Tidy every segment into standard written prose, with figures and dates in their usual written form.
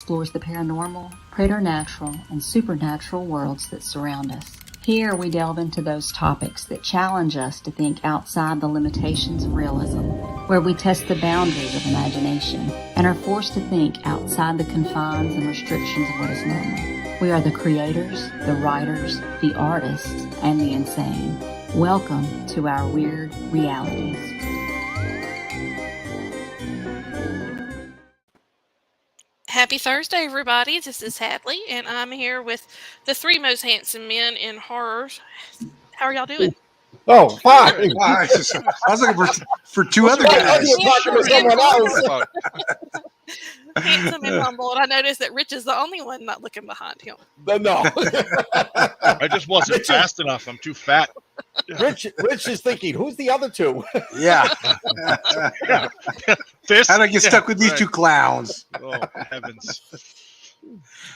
explores the paranormal, preternatural, and supernatural worlds that surround us. Here we delve into those topics that challenge us to think outside the limitations of realism, where we test the boundaries of imagination and are forced to think outside the confines and restrictions of what is normal. We are the creators, the writers, the artists, and the insane. Welcome to our weird realities. Happy Thursday, everybody. This is Hadley, and I'm here with the three most handsome men in horror. How are y'all doing? Oh, fine. I was looking for two other guys. You're talking to someone else. Handsome and humble, and I noticed that Rich is the only one not looking behind him. No. I just wasn't fast enough. I'm too fat. Rich is thinking, who's the other two? Yeah. This, How do I get stuck with these two clowns? Oh, heavens.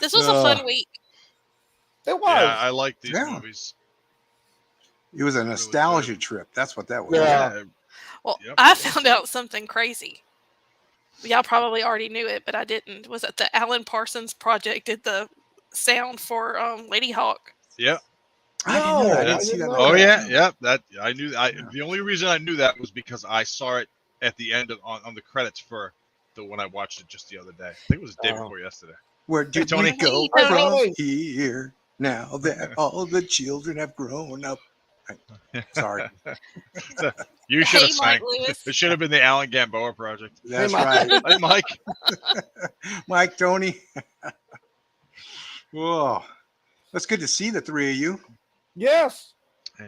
This was a fun week. It was. Yeah, I like these movies. It was a nostalgia trip. That's what that was. Yeah. Well, Yep. I found out something crazy. Y'all probably already knew it, but I didn't. Was that the Alan Parsons Project did the sound for Lady Hawk? Yeah. I didn't see that. Oh yeah. That I knew. The only reason I knew that was because I saw it at the end of on the credits for when I watched it just the other day. I think it was the day before yesterday. Where did Tony. we go Hey, from Tony. here now that all the children have grown up? Sorry. You should have Hey, Mike sang. Lewis. It should have been the Alan Gamboa project. That's Hey, right. Hey, Mike. Mike, Tony. Whoa. That's good to see the three of you. Yes.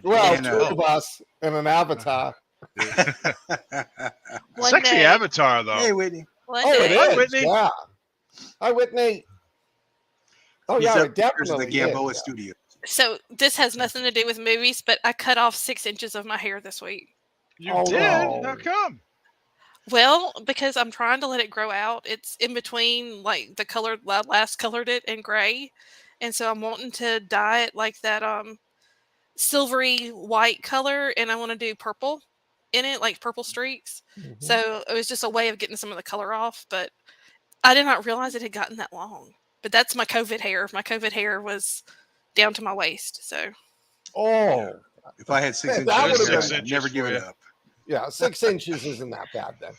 Well, And, two of us and an avatar. One Sexy day. avatar though. Hey, Whitney. One Oh, it day. Hi, is. Whitney. Yeah. Hi, Whitney. Oh, He's yeah, it upstairs in definitely the Gamboa is. studio. So this has nothing to do with movies, but I cut off 6 inches of my hair this week. You Oh, did? no. How come? Well, because I'm trying to let it grow out. It's in between like the color I last colored it and gray. And so I'm wanting to dye it like that silvery white color, and I want to do purple in it, like purple streaks. Mhm. So it was just a way of getting some of the color off, but I did not realize it had gotten that long. But that's my COVID hair. My COVID hair was down to my waist. So Oh, If I had 6 Yeah, inches, that would've I'd been- never give it for up. yeah, 6 inches isn't that bad then.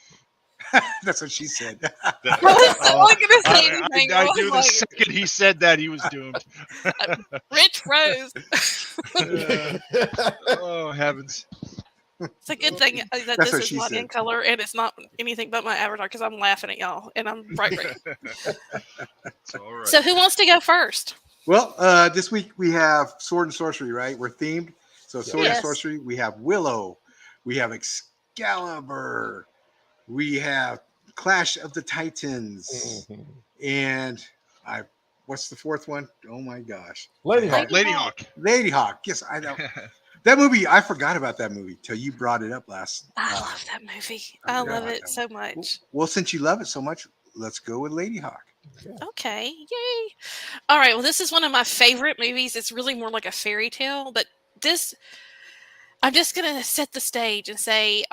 That's what she said. I was not going to say anything. I was knew the like, second he said that he was doomed. Rich froze. Oh heavens! It's a good thing that That's this what is she not said. in color and it's not anything but my avatar because I'm laughing at y'all and I'm bright red. It's all right. So who wants to go first? Well, this week we have Sword and Sorcery, right? We're themed. So Sword Yes. and Sorcery, we have Willow, we have Excalibur, we have Clash of the Titans, Mhm. and what's the fourth one? Oh my gosh. Lady Hawk. Lady Hawk. Lady Hawk. Yes, I know. That movie, I forgot about that movie till you brought it up last. I love that movie. I I forgot love about it that so much. Well, since you love it so much, let's go with Lady Hawk. Okay, yay. All right, well, this is one of my favorite movies. It's really more like a fairy tale, but I'm just going to set the stage and say,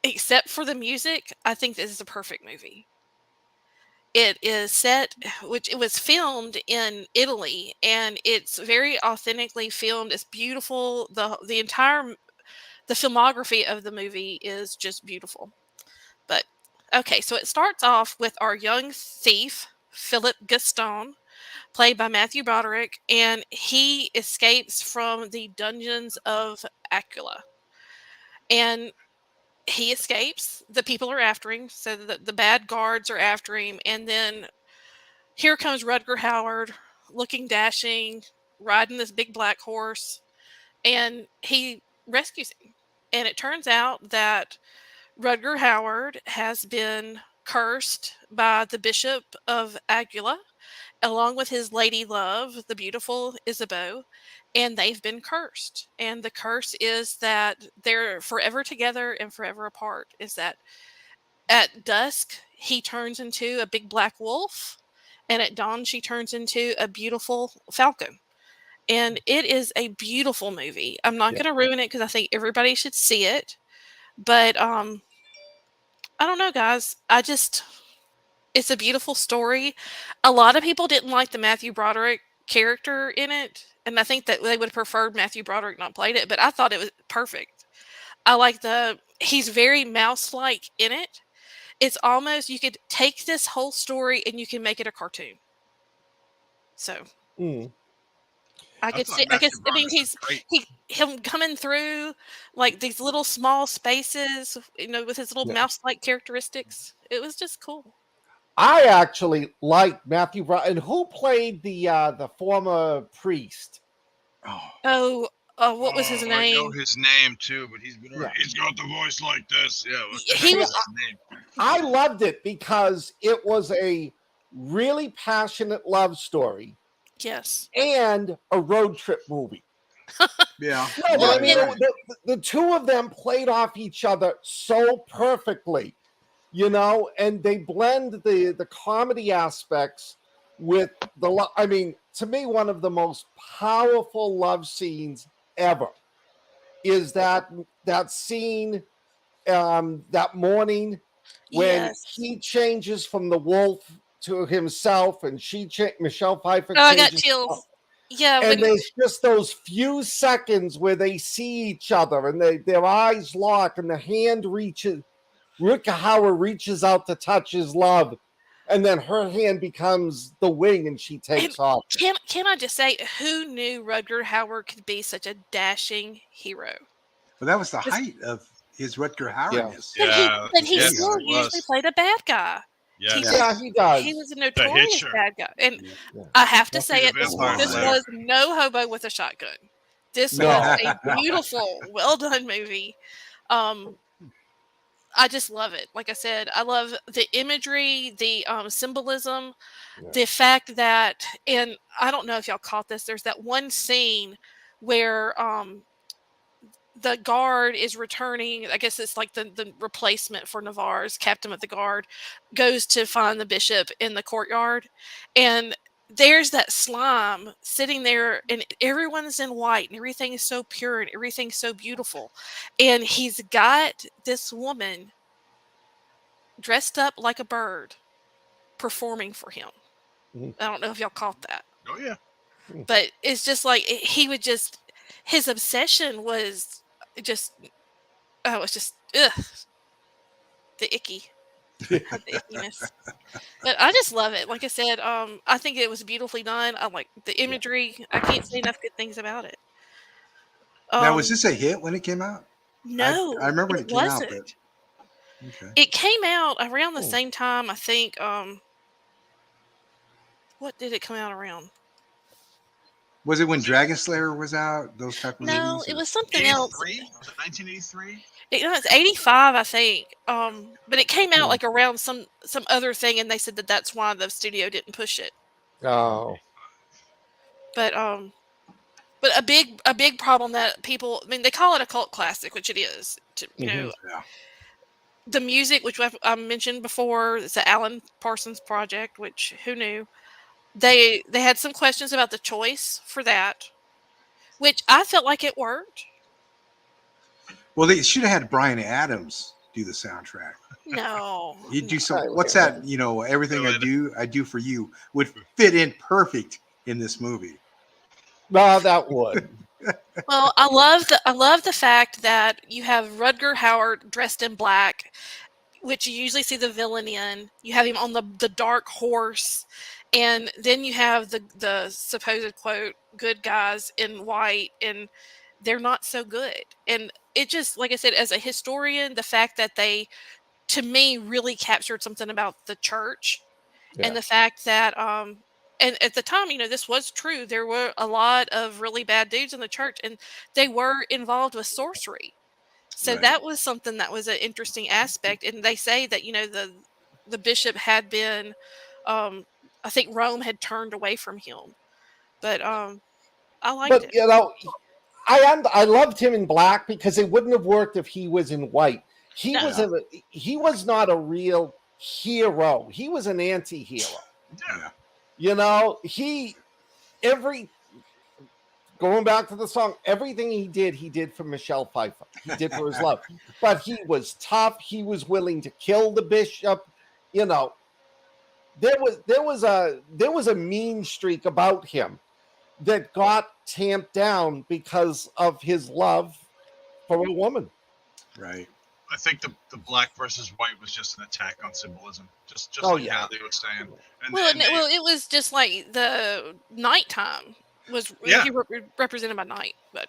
except for the music, I think this is a perfect movie. It is set, which it was filmed in Italy, and it's very authentically filmed. It's beautiful. The entire the filmography of the movie is just beautiful. But okay, so it starts off with our young thief, Philip Gaston, played by Matthew Broderick, and he escapes from the dungeons of Acula. And he escapes. The people are after him, so the bad guards are after him, and then here comes Rutger Hauer, looking dashing, riding this big black horse, and he rescues him. And it turns out that Rutger Hauer has been cursed by the Bishop of Agula, along with his lady love, the beautiful Isabeau, and they've been cursed. And the curse is that they're forever together and forever apart. Is that at dusk, he turns into a big black wolf, and at dawn, she turns into a beautiful falcon. And it is a beautiful movie. I'm not Yeah. going to ruin it because I think everybody should see it. But I don't know, guys. It's a beautiful story. A lot of people didn't like the Matthew Broderick character in it, and I think that they would have preferred Matthew Broderick not played it, but I thought it was perfect. I like he's very mouse-like in it. It's almost, you could take this whole story and you can make it a cartoon. So I could see. I guess. I mean, him coming through like these little small spaces, with his little mouse-like characteristics. It was just cool. I actually like Matthew Broderick. And who played the former priest? What was his name? I know his name too, but he's got the voice like this. Yeah, he was. I loved it because it was a really passionate love story. Yes. And a road trip movie. Yeah. No, but I mean, the two of them played off each other so perfectly, and they blend the comedy aspects with I mean, to me, one of the most powerful love scenes ever is that scene that morning when he changes from the wolf to himself, and Michelle Pfeiffer. I got chills. Yeah, and there's just those few seconds where they see each other, and their eyes lock, and the hand reaches. Rutger Hauer reaches out to touch his love, and then her hand becomes the wing, and she takes off. Can I just say, who knew Rutger Hauer could be such a dashing hero? Well, that was the height of his Rutger Hauerness. But he still usually played a bad guy. Yes. He does. He was a notorious bad guy. And I have to say this was no hobo with a shotgun. This was a beautiful, well-done movie. I just love it. Like I said, I love the imagery, the symbolism, the fact that, and I don't know if y'all caught this, there's that one scene where the guard is returning. I guess it's like the replacement for Navarre's captain of the guard goes to find the bishop in the courtyard. And there's that slime sitting there, and everyone's in white, and everything is so pure, and everything's so beautiful. And he's got this woman dressed up like a bird performing for him. I don't know if y'all caught that. Oh, yeah. But it's just like, his obsession was just, it's just, the icky. The ickiness. But I just love it. Like I said, I think it was beautifully done. I like the imagery. I can't say enough good things about it. Now, was this a hit when it came out? No, I remember when it came out. But... Okay. It came out around the same time, I think. What did it come out around? Was it when Dragon Slayer was out? Those type of movies? No, it was something else. Was it 1983? It's 85, I think. But it came out like around some other thing, and they said that's why the studio didn't push it. Oh. But a big problem that people, I mean, they call it a cult classic, which it is. The music, which I mentioned before, it's the Alan Parsons project, which who knew? They had some questions about the choice for that, which I felt like it worked. Well, they should have had Bryan Adams do the soundtrack. No. He'd do some. What's that? Everything I do for you would fit in perfect in this movie. No, that would. Well, I love the fact that you have Rutger Hauer dressed in black, which you usually see the villain in. You have him on the dark horse, and then you have the supposed quote good guys in white, and they're not so good. And it just, like I said, as a historian, the fact that they, to me, really captured something about the church, and the fact that and at the time, this was true. There were a lot of really bad dudes in the church, and they were involved with sorcery. So that was something that was an interesting aspect. And they say that, the bishop had been, I think Rome had turned away from him. But I liked it. I loved him in black because it wouldn't have worked if he was in white. He was not a real hero. He was an anti-hero. Yeah. Going back to the song, everything he did for Michelle Pfeiffer. He did for his love. But he was tough. He was willing to kill the bishop. there was a mean streak about him that got tamped down because of his love for a woman. Right. I think the black versus white was just an attack on symbolism, just Oh, like yeah. Hadley was saying. And, Well, and they- it was just like the nighttime was Yeah. he represented by night, but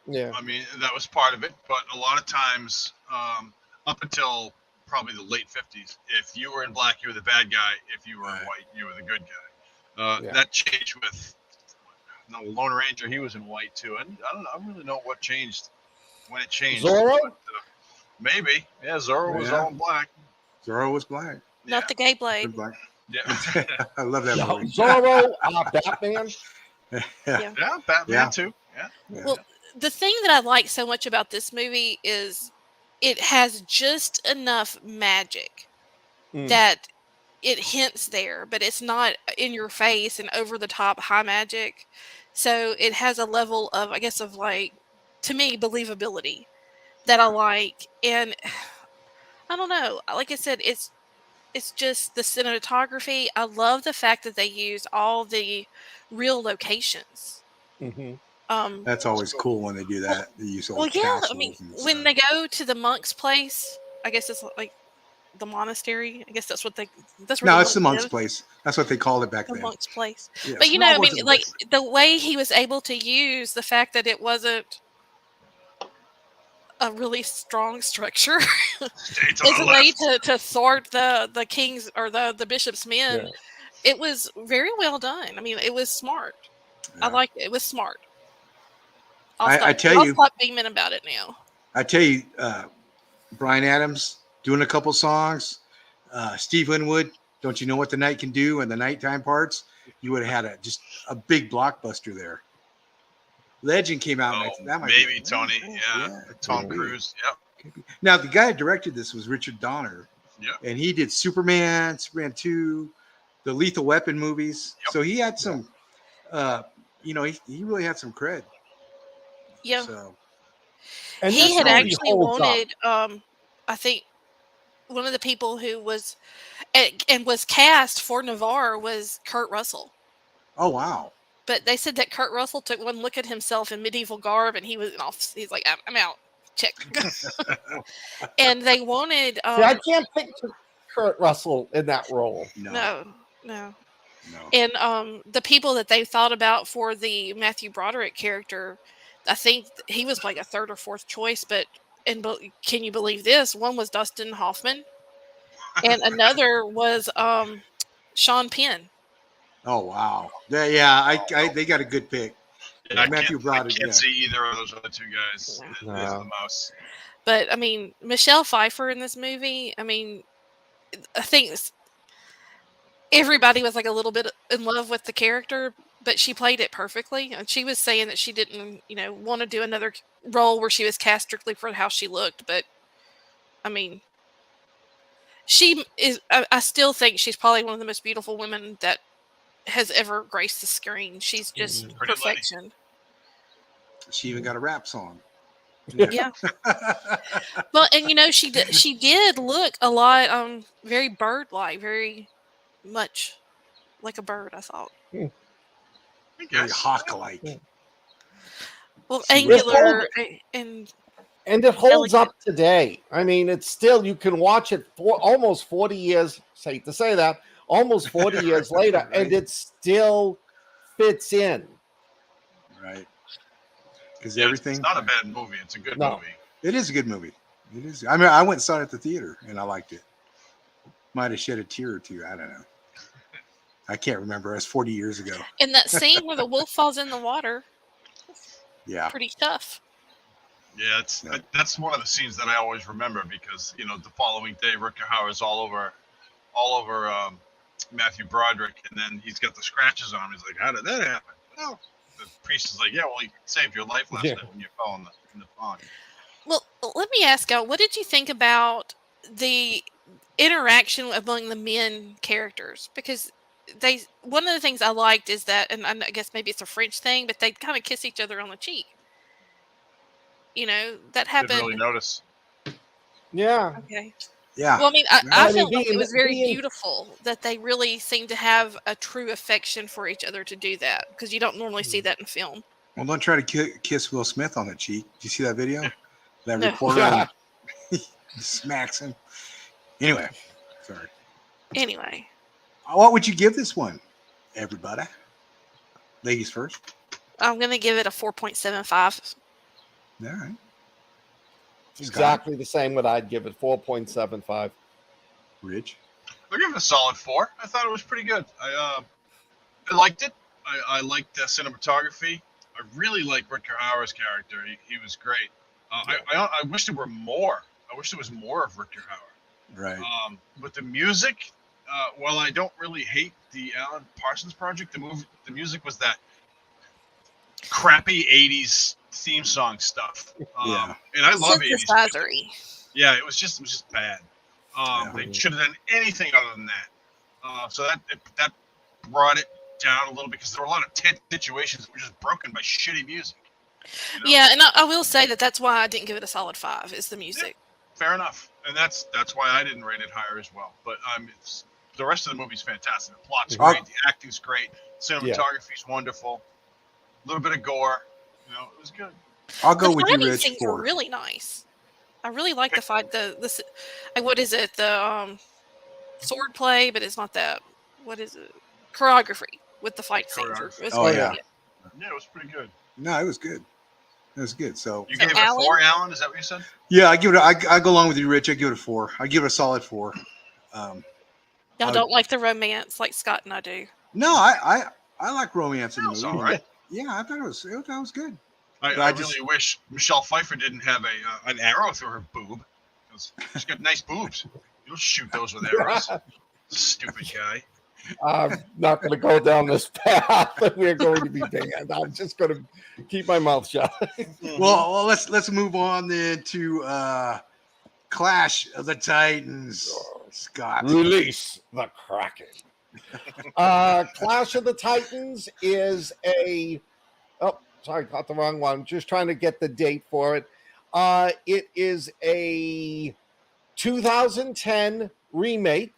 Yeah. I mean, that was part of it. But a lot of times, up until probably the late 50s, if you were in black, you were the bad guy. If you were in white, you were the good guy. Yeah. That changed with Lone Ranger. He was in white too. I don't really know what changed when it changed. Zorro? But, maybe. Yeah, Zorro was all in black. Zorro was black. not the gay blade. Good black. Yeah. I love that movie. Zorro, Batman. Yeah. Yeah, Batman Yeah. too. Yeah. Well, the thing that I like so much about this movie is it has just enough magic that it hints there, but it's not in your face and over the top high magic. So it has a level of, I guess, of like, to me, believability that I like. And I don't know, like I said, it's just the cinematography. I love the fact that they use all the real locations. That's always cool when they do that. They use old Well, yeah, I castles mean, and when stuff. they go to the monk's place, I guess it's like the monastery. I guess that's where No, it's the monk monk's live, place. That's what they called it back the then. monk's place. Yeah, But you no, know, it I mean, wasn't like monk's. the way he was able to use the fact that it wasn't a really strong structure Stay to as the a way left. to thwart the king's or the bishop's men. Yeah. It was very well done. I mean, it was smart. I Yeah. like it. It was smart. I tell I'll you- stop beaming about it now. I tell you, Bryan Adams doing a couple songs, Steve Winwood, Don't You Know What the Night Can Do, and the nighttime parts, you would have had just a big blockbuster there. Legend came out. Oh, that might maybe be, Tony. Yeah. Tom maybe. Cruise. Yep. Now, the guy that directed this was Richard Donner, Yep. and he did Superman 2, the Lethal Weapon movies. Yep. So he had some, he really had some cred. Yeah. So, And He this had movie actually holds up. wanted, I think, one of the people who was and was cast for Navarre was Kurt Russell. oh, wow. But they said that Kurt Russell took one look at himself in medieval garb, and he was off. He's like, "I'm out. Check." And they wanted. See, I can't picture Kurt Russell in that role. No. No. And the people that they thought about for the Matthew Broderick character, I think he was like a third or fourth choice. But can you believe this? One was Dustin Hoffman, and another was Sean Penn. Oh, wow. Yeah, they got a good pick. Yeah, I Matthew can't Broderick, yeah. see either of those other two guys. No. Is the most. But I mean, Michelle Pfeiffer in this movie. I mean, I think everybody was like a little bit in love with the character, but she played it perfectly. And she was saying that she didn't, want to do another role where she was cast strictly for how she looked. But I mean, she is. I still think she's probably one of the most beautiful women that has ever graced the screen. She's just Pretty lady. perfection. She even got a rap song. Yeah. Well, and she did look a lot very bird-like, very much like a bird, I thought. I Very guess. hawk-like. Well, She angular and And it holds up today. I mean, it's still, you can watch it for almost 40 years, hate to say that, almost 40 years later, Right. and it still fits in. Right. Because Yeah, everything. It's not a bad movie. It's a good No. movie. It is a good movie. It is. I mean, I went and saw it at the theater, and I liked it. Might have shed a tear or two. I don't know. I can't remember. It was 40 years ago. in that scene where the wolf falls in the water, Yeah. pretty tough. Yeah, Yeah. that's one of the scenes that I always remember because the following day Rutger Hauer's all over Matthew Broderick, and then he's got the scratches on him. He's like, "How did that happen?" Well, the priest is like, "Yeah, well, he saved your life last night when you fell in the pond." Well, let me ask y'all, what did you think about the interaction among the men characters? Because one of the things I liked is that, and I guess maybe it's a French thing, but they kind of kiss each other on the cheek. That Didn't happened. really notice. Yeah. Okay. Yeah. Well, I mean, I I mean, felt like it was very being- beautiful that they really seemed to have a true affection for each other to do that, because you don't normally see that in film. Well, don't try to kiss Will Smith on the cheek. Did you see that video? That No. reporter Yeah. smacks him. Anyway, sorry. Anyway, What would you give this one, everybody? Ladies first. I'm going to give it a 4.75. All right. Exactly the same what I'd give it, 4.75. Rich. I'll give it a solid 4. I thought it was pretty good. I liked it. I liked the cinematography. I really liked Rutger Hauer's character. He was great. I wish there were more. I wish there was more of Rutger Hauer. Right. With the music, while I don't really hate the Alan Parsons Project, the music was that crappy 80s theme song stuff. Yeah. And I love 80s. Synthesizery. Yeah, it was just bad. They should have done anything other than that. So that brought it down a little, because there were a lot of tense situations that were just broken by shitty music. You know? Yeah, and I will say that's why I didn't give it a solid 5, is the music. Yeah, fair enough. And that's why I didn't rate it higher as well. But the rest of the movie's fantastic. The plot's great, the acting's great, cinematography's wonderful. A little bit of gore. You know, it was good. I'll go The with you, fighting Rich. scenes were 4. really nice. I really like the fight. What is it? The sword play, but it's not that. What is it? Choreography with the fight scenes. Oh, yeah. Yeah, it was pretty good. No, it was good. It was good. So You gave it a 4, Alan? Is that what you said? yeah, I give it. I go along with you, Rich. I give it a 4. I give it a solid 4. Y'all don't like the romance like Scott and I do. No, I like romance in the That was movie. all right. Yeah, I thought it was good. I really wish Michelle Pfeiffer didn't have an arrow through her boob. She's got nice boobs. You don't shoot those with arrows. Stupid guy. I'm not going to go down this path. We're going to be banned. I'm just going to keep my mouth shut. Well, let's move on then to Clash of the Titans. Scott, Release the Kraken. Clash of the Titans is a... Oh, sorry, got the wrong one. Just trying to get the date for it. It is a 2010 remake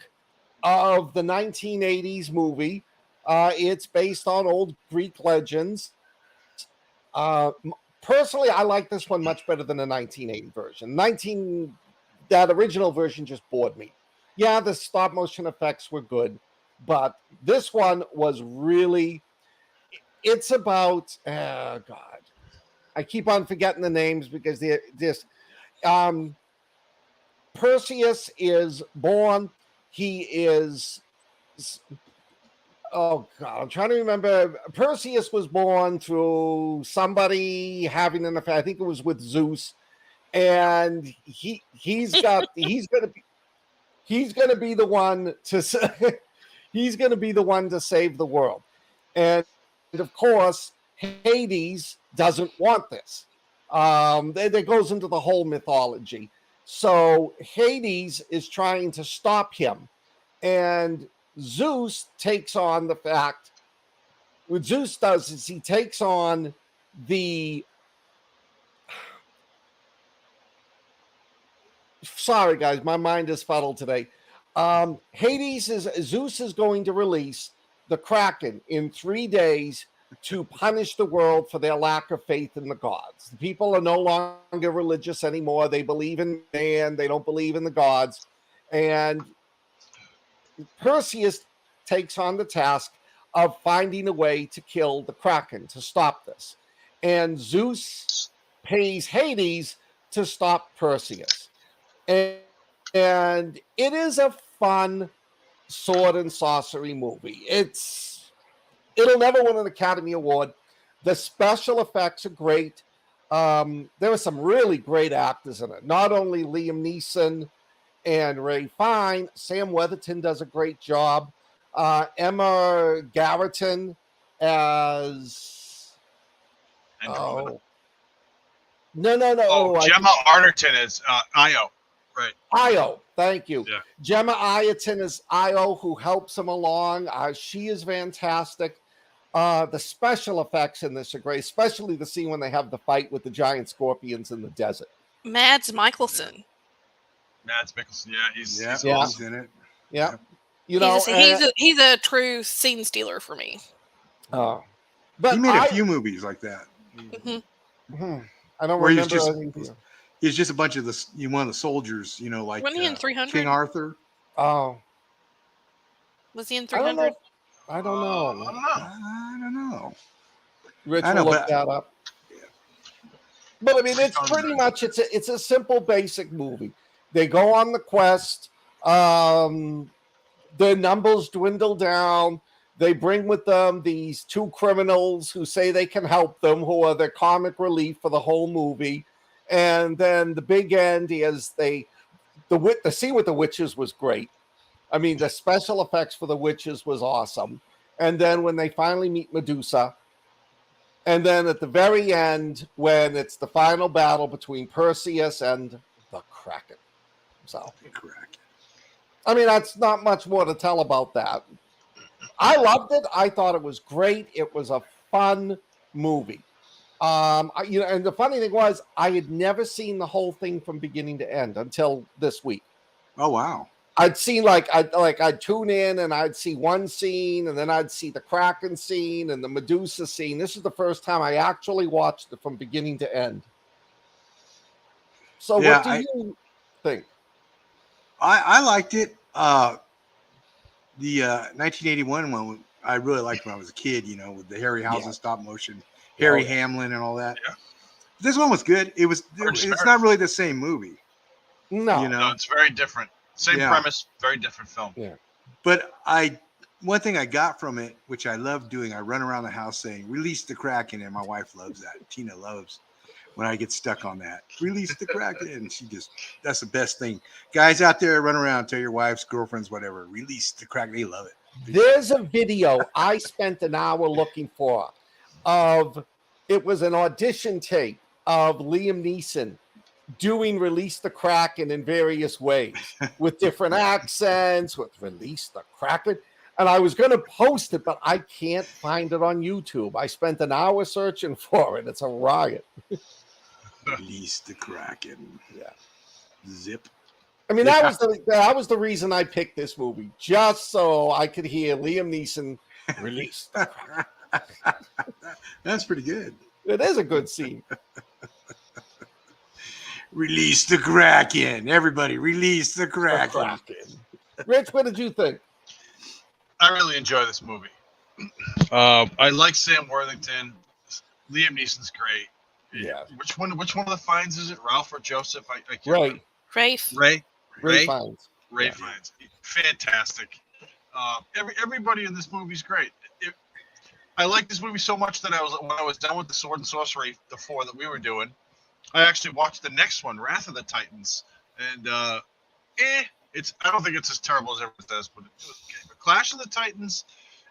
of the 1980s movie. It's based on old Greek legends. Personally, I like this one much better than the 1980 version. That original version just bored me. Yeah, the stop motion effects were good, but this one was really... It's about... Oh, God. I keep on forgetting the names because they're just... Perseus is born. He is... Oh, God. I'm trying to remember. Perseus was born through somebody having an affair. I think it was with Zeus. And he's going to be the one to... He's going to be the one to save the world. And of course, Hades doesn't want this. That goes into the whole mythology. So Hades is trying to stop him. And Zeus takes on the fact... What Zeus does is he takes on the... Sorry, guys, my mind is fuddled today. Zeus is going to release the Kraken in 3 days to punish the world for their lack of faith in the gods. The people are no longer religious anymore. They believe in man. They don't believe in the gods. And Perseus takes on the task of finding a way to kill the Kraken, to stop this. And Zeus pays Hades to stop Perseus. And it is a fun sword and sorcery movie. It'll never win an Academy Award. The special effects are great. There are some really great actors in it. Not only Liam Neeson and Ray Fiennes, Sam Worthington does a great job. Emma Garretton as... Andromeda. No. Gemma Arterton is Io. Right. Io, thank you. Yeah. Gemma Arterton is Io, who helps him along. She is fantastic. The special effects in this are great, especially the scene when they have the fight with the giant scorpions in the desert. Mads Mikkelsen. Mads Mikkelsen. Yeah, he's Yeah. awesome. He's in it. Yeah. You know, he's a true scene stealer for me. but He made a few movies like that. I don't Where remember. He's just a bunch of one of the soldiers, like Wasn't he in 300? King Arthur. Oh, was he in 300? I don't know. I don't know. Rich will look that up. But I mean, it's pretty much it's a simple, basic movie. They go on the quest. The numbers dwindle down. They bring with them these two criminals who say they can help them, who are their comic relief for the whole movie. And then the big end is the scene with the witches was great. I mean, the special effects for the witches was awesome. And then when they finally meet Medusa, and then at the very end, when it's the final battle between Perseus and the Kraken. So, I mean, that's not much more to tell about that. I loved it. I thought it was great. It was a fun movie. And the funny thing was, I had never seen the whole thing from beginning to end until this week. Oh wow! I'd seen I'd tune in and I'd see one scene and then I'd see the Kraken scene and the Medusa scene. This is the first time I actually watched it from beginning to end. So what do you think? I liked it. The 1981 one I really liked when I was a kid, with the Harryhausen stop motion, Harry Hamlin and all that. Yeah. This one was good. It's not really the same movie. No. No, it's very different. Same premise, very different film. Yeah. But one thing I got from it, which I love doing, I run around the house saying, "Release the Kraken," and my wife loves that. Tina loves when I get stuck on that. Release the Kraken. And that's the best thing. Guys out there, run around, tell your wives, girlfriends, whatever, release the Kraken. They love it. There's a video I spent an hour looking for it was an audition tape of Liam Neeson doing Release the Kraken in various ways with different accents, with Release the Kraken. And I was going to post it, but I can't find it on YouTube. I spent an hour searching for it. It's a riot. Release the Kraken. Yeah. Zip. I mean, that was the reason I picked this movie, just so I could hear Liam Neeson release. That's pretty good. It is a good scene. Release the Kraken. Everybody, release the Kraken. Rich, what did you think? I really enjoy this movie. I like Sam Worthington. Liam Neeson's great. Yeah. Which one of the Fiennes is it? Ralph or Joseph? I can't remember. Ray Fiennes. Ray Fiennes. Fantastic. Everybody in this movie is great. I like this movie so much that when I was done with the Sword and Sorcery, the 4 that we were doing, I actually watched the next one, Wrath of the Titans, and I don't think it's as terrible as everyone says, but it was okay. But Clash of the Titans,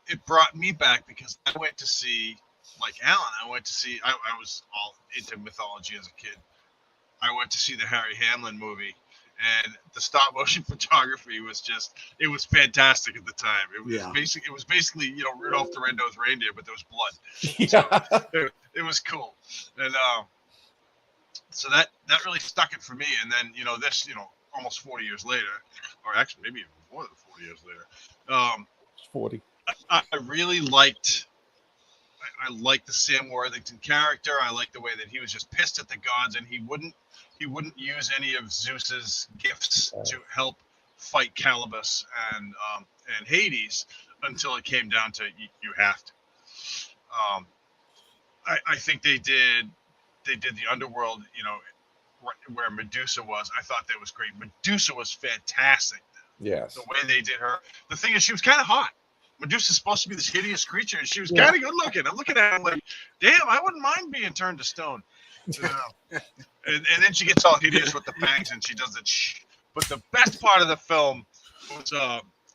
it brought me back because I went to see, like Alan, I was all into mythology as a kid. I went to see the Harry Hamlin movie, and the stop motion photography was it was fantastic at the time. It was basically Rudolph the Red-Nosed Reindeer, but there was blood. Yeah. So it was cool. And so that really stuck it for me. And then, this, almost 40 years later, or actually maybe even more than 40 years later, 40. I really liked the Sam Worthington character. I liked the way that he was just pissed at the gods, and he wouldn't use any of Zeus's gifts to help fight Calibus and Hades until it came down to you have to. I think they did the underworld, where Medusa was. I thought that was great. Medusa was fantastic. Yes. The way they did her. The thing is, she was kind of hot. Medusa's supposed to be this hideous creature, and she was kind of good looking. I'm looking at her like, damn, I wouldn't mind being turned to stone. And then she gets all hideous with the fangs, and she does it. But the best part of the film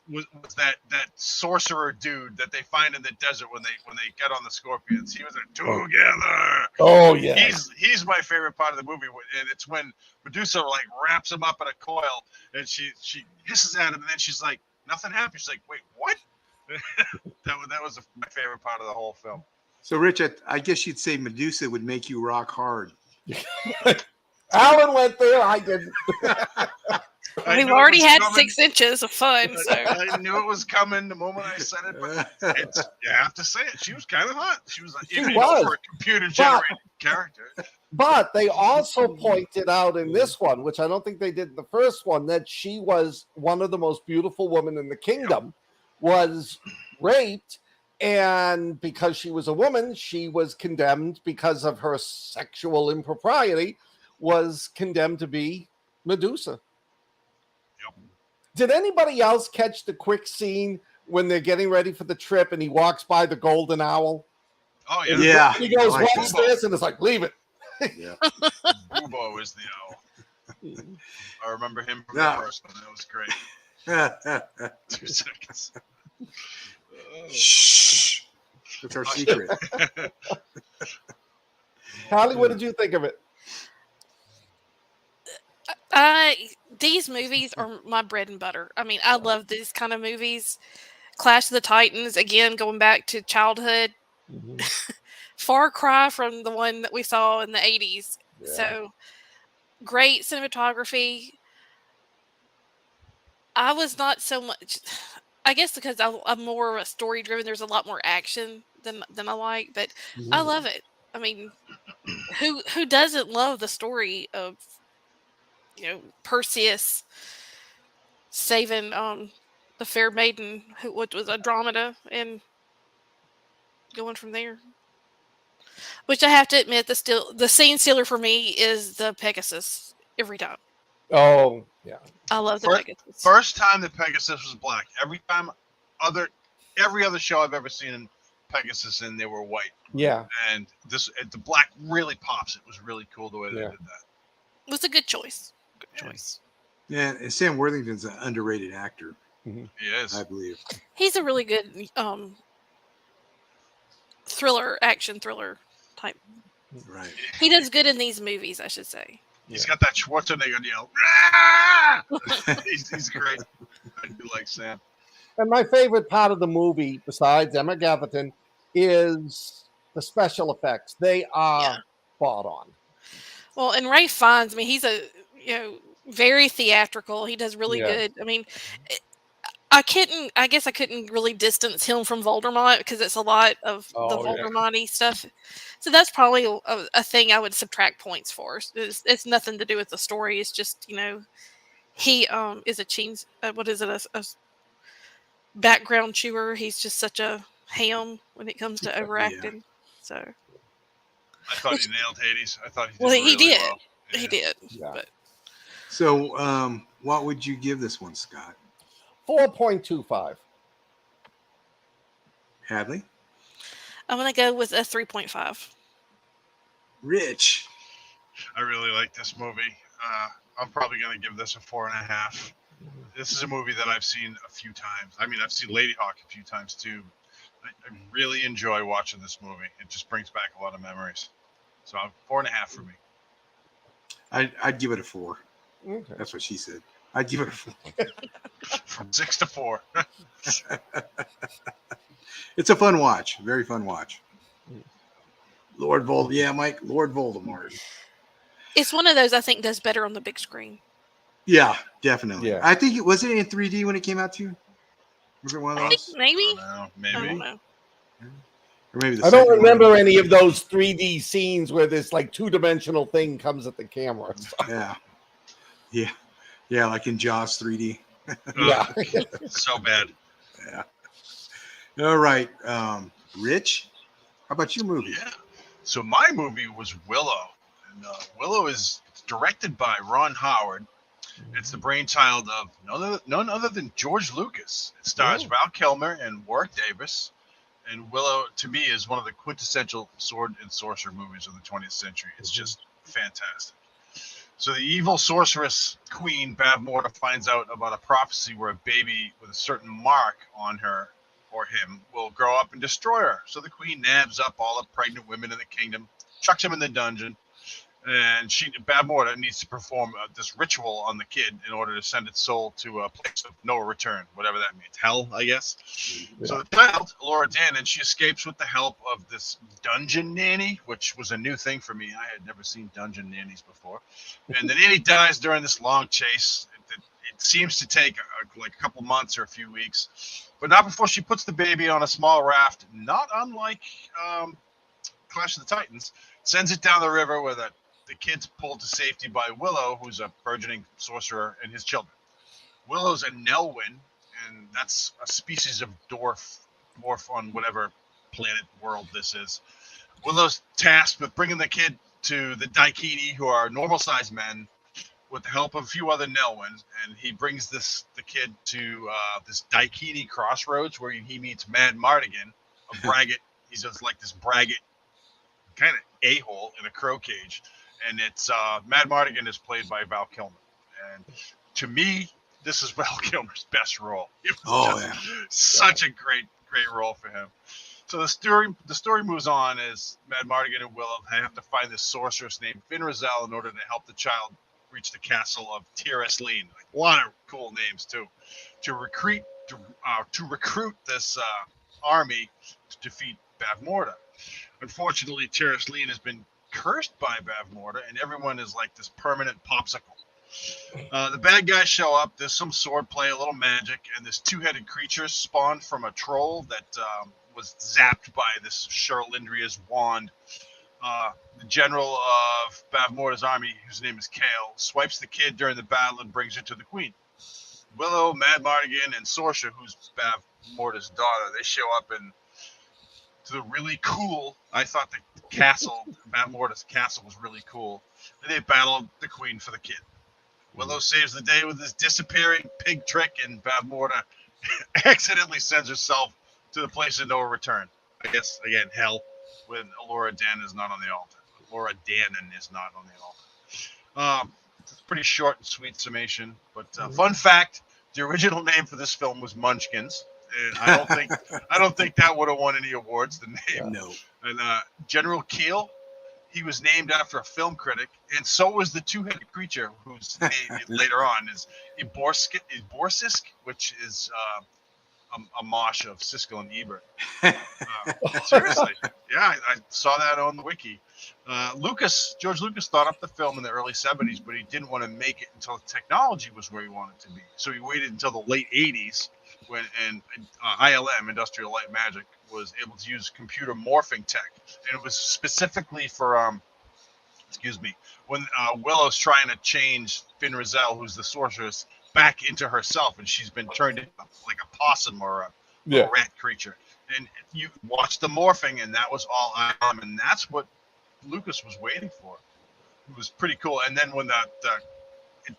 was that sorcerer dude that they find in the desert when they get on the scorpions. He was together. Oh yeah. He's my favorite part of the movie, and it's when Medusa wraps him up in a coil, and she hisses at him, and then she's like, nothing happened. She's like, wait, what? that was my favorite part of the whole film. So, Rich, I guess you'd say Medusa would make you rock hard. Alan went there. I didn't. I We've knew it already was had coming. 6 inches of fun, so I knew it was coming the moment I said it, but you have to say it. She was kind of hot. She was even was. for a computer-generated character. But they also pointed out in this one, which I don't think they did in the first one, that she was one of the most beautiful women in the kingdom, was raped, and because she was a woman, she was condemned because of her sexual impropriety, was condemned to be Medusa. Yep. Did anybody else catch the quick scene when they're getting ready for the trip and he walks by the golden owl? Oh And Yeah. he goes, I like what's that. this? And it's like, leave it. Yeah. Bubo is the owl. I remember him from Yeah. the first one. That was great. 2 seconds. Shh. That's our secret. Holly, what did you think of it? these movies are my bread and butter. I mean, I love these kind of movies. Clash of the Titans, again, going back to childhood. Far cry from the one that we saw in the 80s. Yeah. So, great cinematography. I was not so much, I guess because I'm more a story driven, there's a lot more action than I like, but I love it. I mean, who doesn't love the story of, Perseus saving the fair maiden, which was Andromeda, and going from there. Which I have to admit, the scene stealer for me is the Pegasus every time. Oh, yeah. I love the Pegasus. First time the Pegasus was black. Every other show I've ever seen in Pegasus and they were white. Yeah. And the black really pops. It was really cool the way they did that. It was a good choice. Good choice. Yeah, and Sam Worthington's an underrated actor. He is. I believe. He's a really good action thriller type. Right. He does good in these movies, I should say. He's got that Schwarzenegger yell. "Ah!" he's great. I do like Sam. And my favorite part of the movie, besides Emma Gatherton, is the special effects. They are spot on. Well, and Ray Fiennes, I mean, he's very theatrical. He does really good. I mean, I guess I couldn't really distance him from Voldemort because it's a lot of the Voldemort-y stuff. So that's probably a thing I would subtract points for. It's nothing to do with the story. It's just, he is a cheese, a background chewer. He's just such a ham when it comes to overacting. So I thought he nailed Hades. I thought he did well, really he did. well. Yeah. He did. Yeah. But So, what would you give this one, Scott? 4.25. Hadley? I'm going to go with a 3.5. Rich? I really like this movie. I'm probably going to give this a 4.5. This is a movie that I've seen a few times. I mean, I've seen Lady Hawk a few times too. I really enjoy watching this movie. It just brings back a lot of memories. So 4.5 for me. I'd give it a 4. Okay. That's what she said. I'd give it a 4. From 6 to 4. It's a fun watch. Very fun watch. Lord Voldemort. It's one of those I think does better on the big screen. Yeah, definitely. Yeah. I think it was in 3D when it came out too. Was it one of I those? think maybe. Maybe. I don't know. Or maybe the I don't second remember one. any of those 3D scenes where this like two-dimensional thing comes at the camera. Yeah, like in Jaws 3D. Yeah. So bad. Yeah. All right, Rich, how about your movie? Yeah. So my movie was Willow. And Willow is directed by Ron Howard. It's the brainchild of none other than George Lucas. It stars Val Kilmer and Warwick Davis. And Willow, to me, is one of the quintessential sword and sorcerer movies of the 20th century. It's just fantastic. So the evil sorceress queen, Morte, finds out about a prophecy where a baby with a certain mark on her or him will grow up and destroy her. So the queen nabs up all the pregnant women in the kingdom, chucks them in the dungeon, and Morte needs to perform this ritual on the kid in order to send its soul to a place of no return, whatever that means. Hell, I guess. Yeah. So the child, Laura Dannon, she escapes with the help of this dungeon nanny, which was a new thing for me. I had never seen dungeon nannies before. And the nanny dies during this long chase. it seems to take like a couple months or a few weeks, but not before she puts the baby on a small raft, not unlike Clash of the Titans, sends it down the river where the kid's pulled to safety by Willow, who's a burgeoning sorcerer, and his children. Willow's a Nelwyn, and that's a species of dwarf on whatever planet world this is. Willow's tasked with bringing the kid to the Daikini, who are normal-sized men, with the help of a few other Nelwyns, and he brings the kid to this Daikini crossroads where he meets Mad Mardigan, a braggart. He's just like this braggart, kind of a-hole in a crow cage, and it's Mad Mardigan is played by Val Kilmer, and to me, this is Val Kilmer's best role. It was such a great role for him. So the story moves on as Mad Mardigan and Willow have to find this sorceress named Finrazel in order to help the child reach the castle of Tir-Asleen. A lot of cool names too. To recruit this army to defeat Bavmorda. Unfortunately, Tir-Asleen has been cursed by Bavmorda, and everyone is like this permanent popsicle. The bad guys show up. There's some swordplay, a little magic, and this two-headed creature spawned from a troll that was zapped by this Sherlindria's wand. The general of Bavmorda's army, whose name is Kale, swipes the kid during the battle and brings her to the queen. Willow, Mad Mardigan, and Sorcerer, who's Bavmorda's daughter, they show up and to the really cool. I thought the castle, Bavmorda's castle, was really cool. And they battle the queen for the kid. Willow saves the day with his disappearing pig trick, and Bavmorda accidentally sends herself to the place of no return. I guess, again, hell, when Elora Danan is not on the altar. Elora Danan is not on the altar. It's a pretty short and sweet summation, but fun fact, the original name for this film was Munchkins. And I don't think that would have won any awards, the name. No. And General Keel, he was named after a film critic, and so was the two-headed creature, whose name later on is Iborsisk, which is a mosh of Siskel and Ebert. Seriously, yeah, I saw that on the wiki. George Lucas thought up the film in the early 70s, but he didn't want to make it until the technology was where he wanted to be. So he waited until the late 80s when ILM, Industrial Light and Magic, was able to use computer morphing tech, and it was specifically for when Willow's trying to change Finrazel, who's the sorceress, back into herself, and she's been turned into like a possum or a rat creature. And you watch the morphing, and that was all ILM, and that's what Lucas was waiting for. It was pretty cool. And then when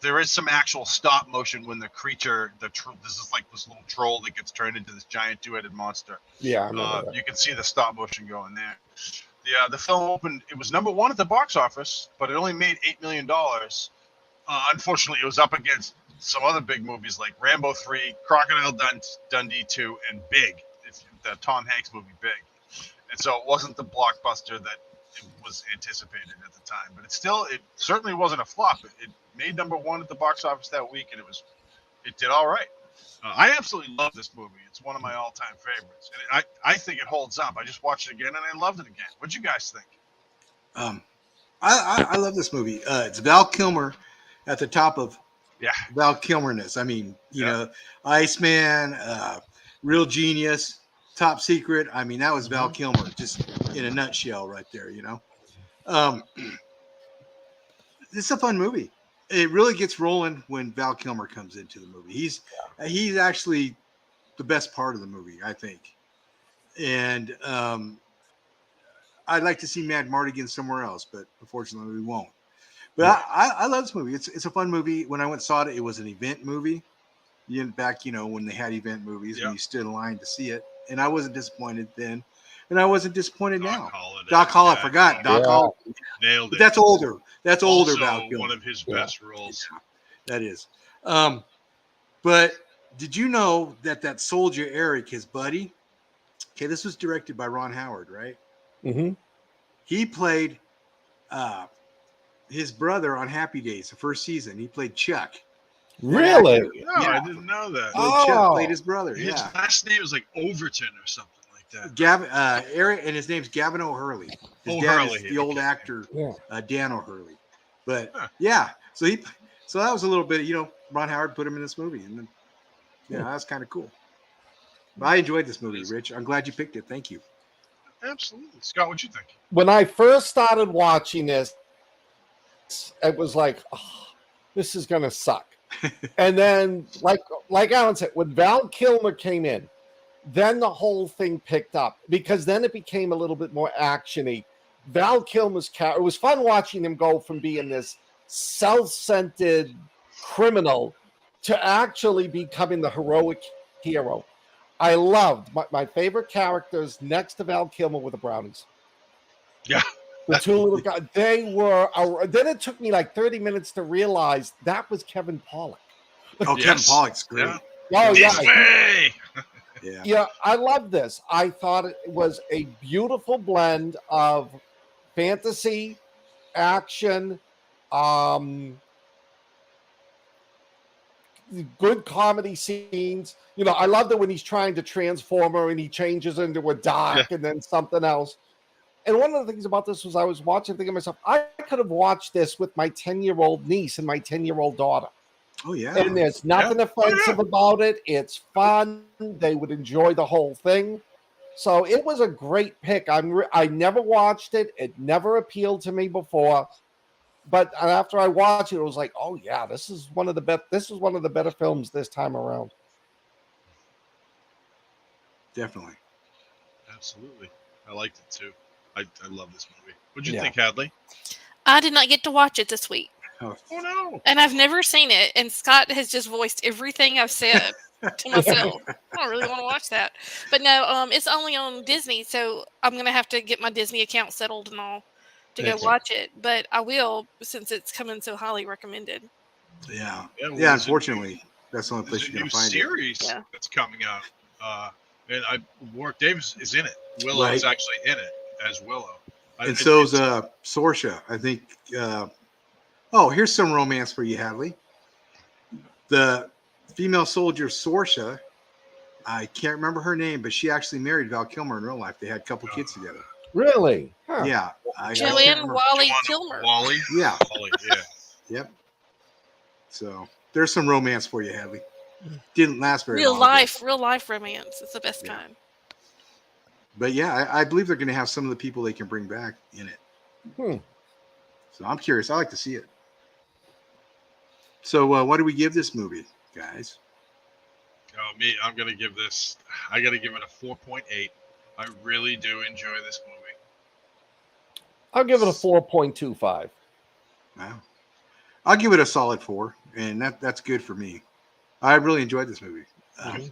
there is some actual stop motion when the creature, this is like this little troll that gets turned into this giant two-headed monster. Yeah, I remember that. You can see the stop motion going there. The film opened. It was number one at the box office, but it only made $8 million. Unfortunately, it was up against some other big movies like Rambo 3, Crocodile Dundee 2, and Big, the Tom Hanks movie Big. And so it wasn't the blockbuster that it was anticipated at the time, but it certainly wasn't a flop. It made number one at the box office that week, and it did all right. I absolutely love this movie. It's one of my all-time favorites, and I think it holds up. I just watched it again, and I loved it again. What'd you guys think? I love this movie. It's Val Kilmer at the top of Val Kilmerness. I mean, you know, Iceman, Real Genius, Top Secret. I mean, that was Val Kilmer, just in a nutshell right there, you know. It's a fun movie. It really gets rolling when Val Kilmer comes into the movie. He's actually the best part of the movie, I think. And I'd like to see Mad Mardigan somewhere else, but unfortunately we won't. But I love this movie. It's a fun movie. When I went and saw it, it was an event movie. Back, when they had event movies and you stood in line to see it. And I wasn't disappointed then. And I wasn't disappointed now. Doc Holliday. I forgot. Doc Holliday. Nailed it. But that's older. That's older also Val Kilmer. One of his best roles. That is. But did you know that soldier Eric, his buddy, okay, this was directed by Ron Howard, right? Mm-hmm. He played his brother on Happy Days, the first season. He played Chuck. Really? No, I didn't know that. Chuck played his brother. His last name was like Overton or something like that. Gavin, Eric, and his name's Gavin O'Hurley. His dad is the old actor Dan O'Hurley. But so that was a little bit, Ron Howard put him in this movie, and then, that's kind of cool. But I enjoyed this movie, Rich. I'm glad you picked it. Thank you. Absolutely. Scott, what'd you think? When I first started watching this, it was like, oh, this is gonna suck. And then, like Alan said, when Val Kilmer came in, then the whole thing picked up, because then it became a little bit more actiony. Val Kilmer's character, it was fun watching him go from being this self-centered criminal to actually becoming the heroic hero. I loved my favorite characters next to Val Kilmer were the Brownies. Yeah. The two little guys, they were. Then it took me like 30 minutes to realize that was Kevin Pollak. Oh, Yes. Kevin Pollak's great. Yeah. Oh, This yeah. way! Yeah, I love this. I thought it was a beautiful blend of fantasy, action, good comedy scenes. You know, I love that when he's trying to transform her and he changes into a dock and then something else. And one of the things about this was I was watching, thinking to myself, I could have watched this with my 10-year-old niece and my 10-year-old daughter. Oh, yeah. And there's nothing offensive about it. It's fun. They would enjoy the whole thing. So it was a great pick. I never watched it. It never appealed to me before. But after I watched it, it was like, oh yeah, this is one of the best. This is one of the better films this time around. Definitely. Absolutely. I liked it too. I love this movie. What'd you Yeah. think, Hadley? I did not get to watch it this week, Oh, Oh no. and I've never seen it. And Scott has just voiced everything I've said to myself. I don't really want to watch that, but no, it's only on Disney, so I'm gonna have to get my Disney account settled and all to go Okay. watch it. But I will, since it's coming so highly recommended. yeah. Yeah, well, Yeah, there's unfortunately, that's the only There's place a you're new going to find series Yeah. that's coming out. And Warwick Davis is in it. Willow is Right. actually in it as Willow. it. And so's Sorcery, I think. Here's some romance for you, Hadley. The female soldier Sorcery, I can't remember her name, but she actually married Val Kilmer in real life. They had a couple kids together. Really? Huh. Yeah. I can't Joanne remember. Whalley Joanne Kilmer. Whalley. Yeah. Whalley, yeah. Yep. So there's some romance for you, Hadley. Didn't last very Real long. life romance. It's the best Yeah. kind. But yeah, I believe they're going to have some of the people they can bring back in it. So I'm curious. I like to see it. So what do we give this movie, guys? Oh, me, I'm gonna give this. I gotta give it a 4.8. I really do enjoy this movie. I'll give it a 4.25. Wow. I'll give it a solid 4, and that's good for me. I really enjoyed this movie.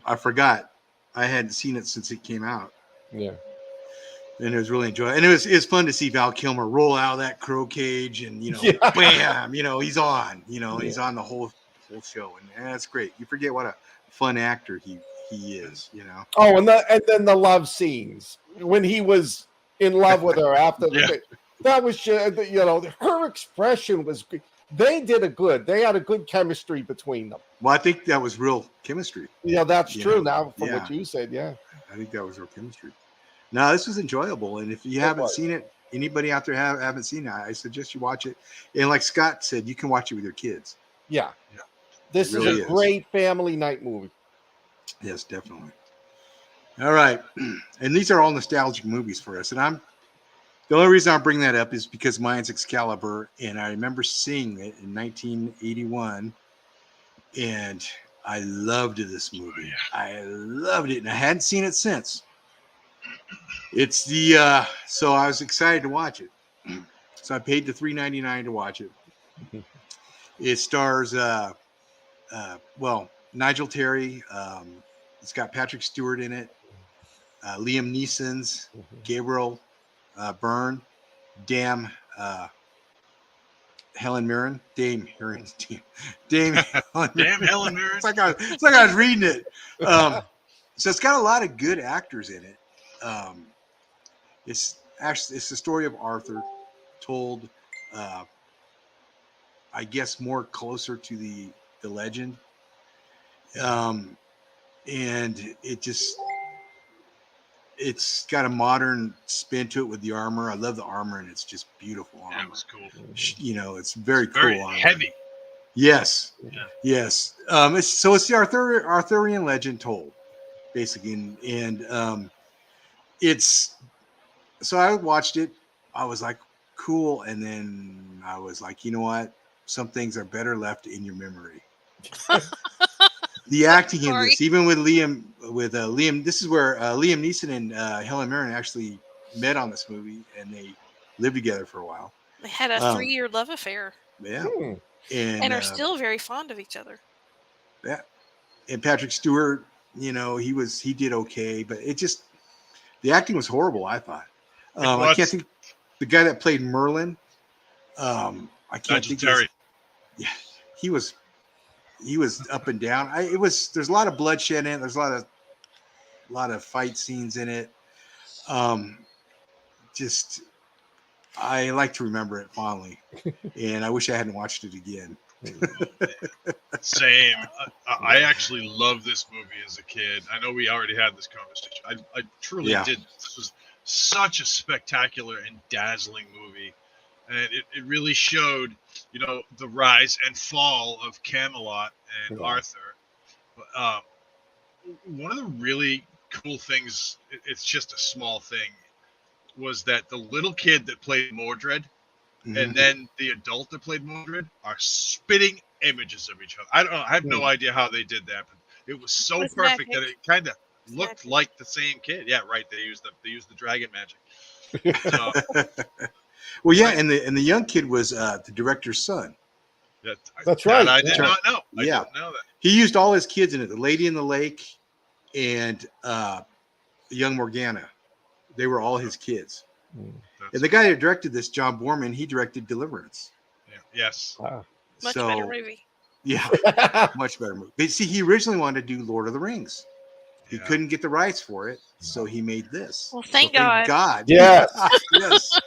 I forgot I hadn't seen it since it came out. Yeah. And it was really enjoyable. And it's fun to see Val Kilmer roll out of that crow cage and, bam, he's on, he's on the whole show. And that's great. You forget what a fun actor he is, Oh, and then the love scenes when he was in love with her after that was just, her expression was good. They had a good chemistry between them. Well, I think that was real chemistry. Yeah, that's true now from Yeah. what you said. Yeah. I think that was real chemistry. No, this was enjoyable. And if you haven't seen it, anybody out there haven't seen it, I suggest you watch it. And like Scott said, you can watch it with your kids. Yeah. This really is a great family night movie. Yes, definitely. All right. And these are all nostalgic movies for us. And the only reason I'm bringing that up is because mine's Excalibur. And I remember seeing it in 1981. And I loved this movie. I loved it. And I hadn't seen it since. It's so I was excited to watch it. So I paid the $3.99 to watch it. It stars, Nigel Terry. It's got Patrick Stewart in it. Liam Neeson's, Gabriel Byrne, Dame Helen Mirren, Dame Helen Helen Mirren. It's like I was reading it. So it's got a lot of good actors in it. It's the story of Arthur, told, I guess, more closer to the legend. And it's got a modern spin to it with the armor. I love the armor, and it's just beautiful armor. That was cool. It's very cool. Very armor. heavy. Yes, Yeah. yes. It's the Arthurian legend told, basically, and it's so I watched it. I was like, cool, and then I was like, you know what? Some things are better left in your memory. The acting in Sorry. this, even with Liam, this is where Liam Neeson and Helen Mirren actually met on this movie, and they lived together for a while. They had a 3-year love affair Yeah, Hmm. and are still very fond of each other. yeah. And Patrick Stewart, he did okay, but the acting was horrible. I thought. I can't think the guy that played Merlin. I can't Nigel think. Terry. Yeah, he was up and down. There's a lot of bloodshed in it. There's a lot of fight scenes in it. I like to remember it fondly, and I wish I hadn't watched it again. Same. I actually loved this movie as a kid. I know we already had this conversation. I truly did. This was such a spectacular and dazzling movie, and it really showed, the rise and fall of Camelot and Arthur. One of the really cool things, it's just a small thing, was that the little kid that played Mordred and then the adult that played Mordred are spitting images of each other. I don't know. I have no idea how they did that, but it was so perfect that it kind of looked like the same kid. Yeah, right. They used the dragon magic. So, well, yeah, and the young kid was the director's son. That's right. I did not know. I Yeah. didn't know that. He used all his kids in it. The Lady in the Lake and young Morgana. They were all his kids. And the guy that directed this, John Boorman, he directed Deliverance. Yeah. Yes. Much better movie. Yeah, much better movie. But see, he originally wanted to do Lord of the Rings. He couldn't get the rights for it, so he made this. Well, thank God. Yes. Yes.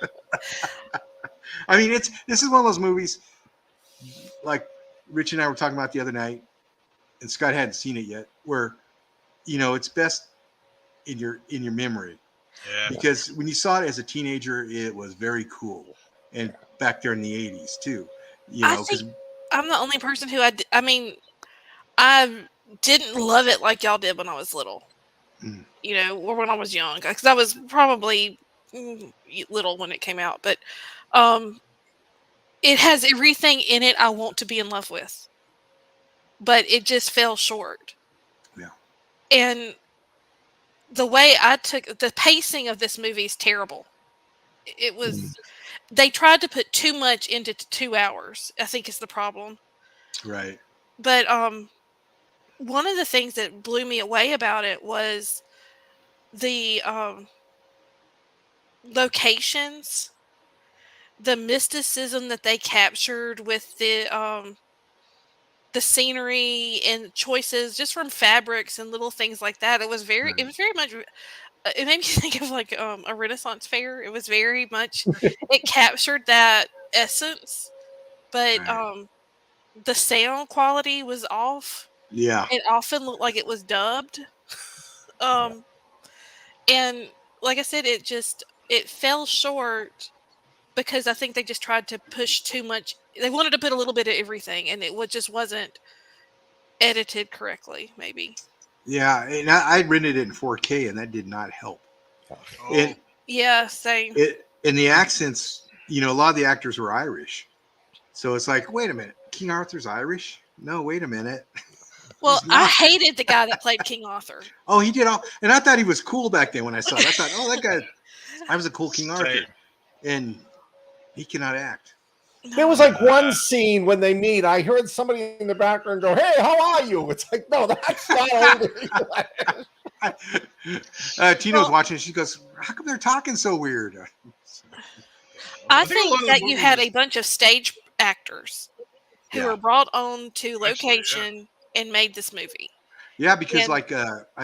I mean, this is one of those movies, like Rich and I were talking about the other night, and Scott hadn't seen it yet, where, it's best in your memory. Yeah. Because when you saw it as a teenager, it was very cool, and back there in the 80s too. I think I'm the only person who I didn't love it like y'all did when I was little. Or when I was young, because I was probably little when it came out. But it has everything in it I want to be in love with, but it just fell short. Yeah. And the way the pacing of this movie is terrible. It was, they tried to put too much into 2 hours, I think is the problem. Right. But one of the things that blew me away about it was the locations, the mysticism that they captured with the scenery and choices just from fabrics and little things like that. It was very much. It made me think of like a Renaissance fair. It was very much. It captured that essence, but the sound quality was off. Yeah. It often looked like it was dubbed. And like I said, it fell short because I think they just tried to push too much. They wanted to put a little bit of everything, and it just wasn't edited correctly, maybe. Yeah, and I rented it in 4K, and that did not help. And yeah, same. And the accents, a lot of the actors were Irish, so it's like, wait a minute, King Arthur's Irish? No, wait a minute. Well, I hated the guy that played King Arthur. Oh, he did all, and I thought he was cool back then when I saw it. I thought, oh, that guy, I was a cool King Arthur, and he cannot act. There was like one scene when they meet. I heard somebody in the background go, "Hey, how are you?" It's like, no, that's not old. Tina's watching. She goes, "How come they're talking so weird?" I think that you had a bunch of stage actors who were brought on to location and made this movie. Yeah, because I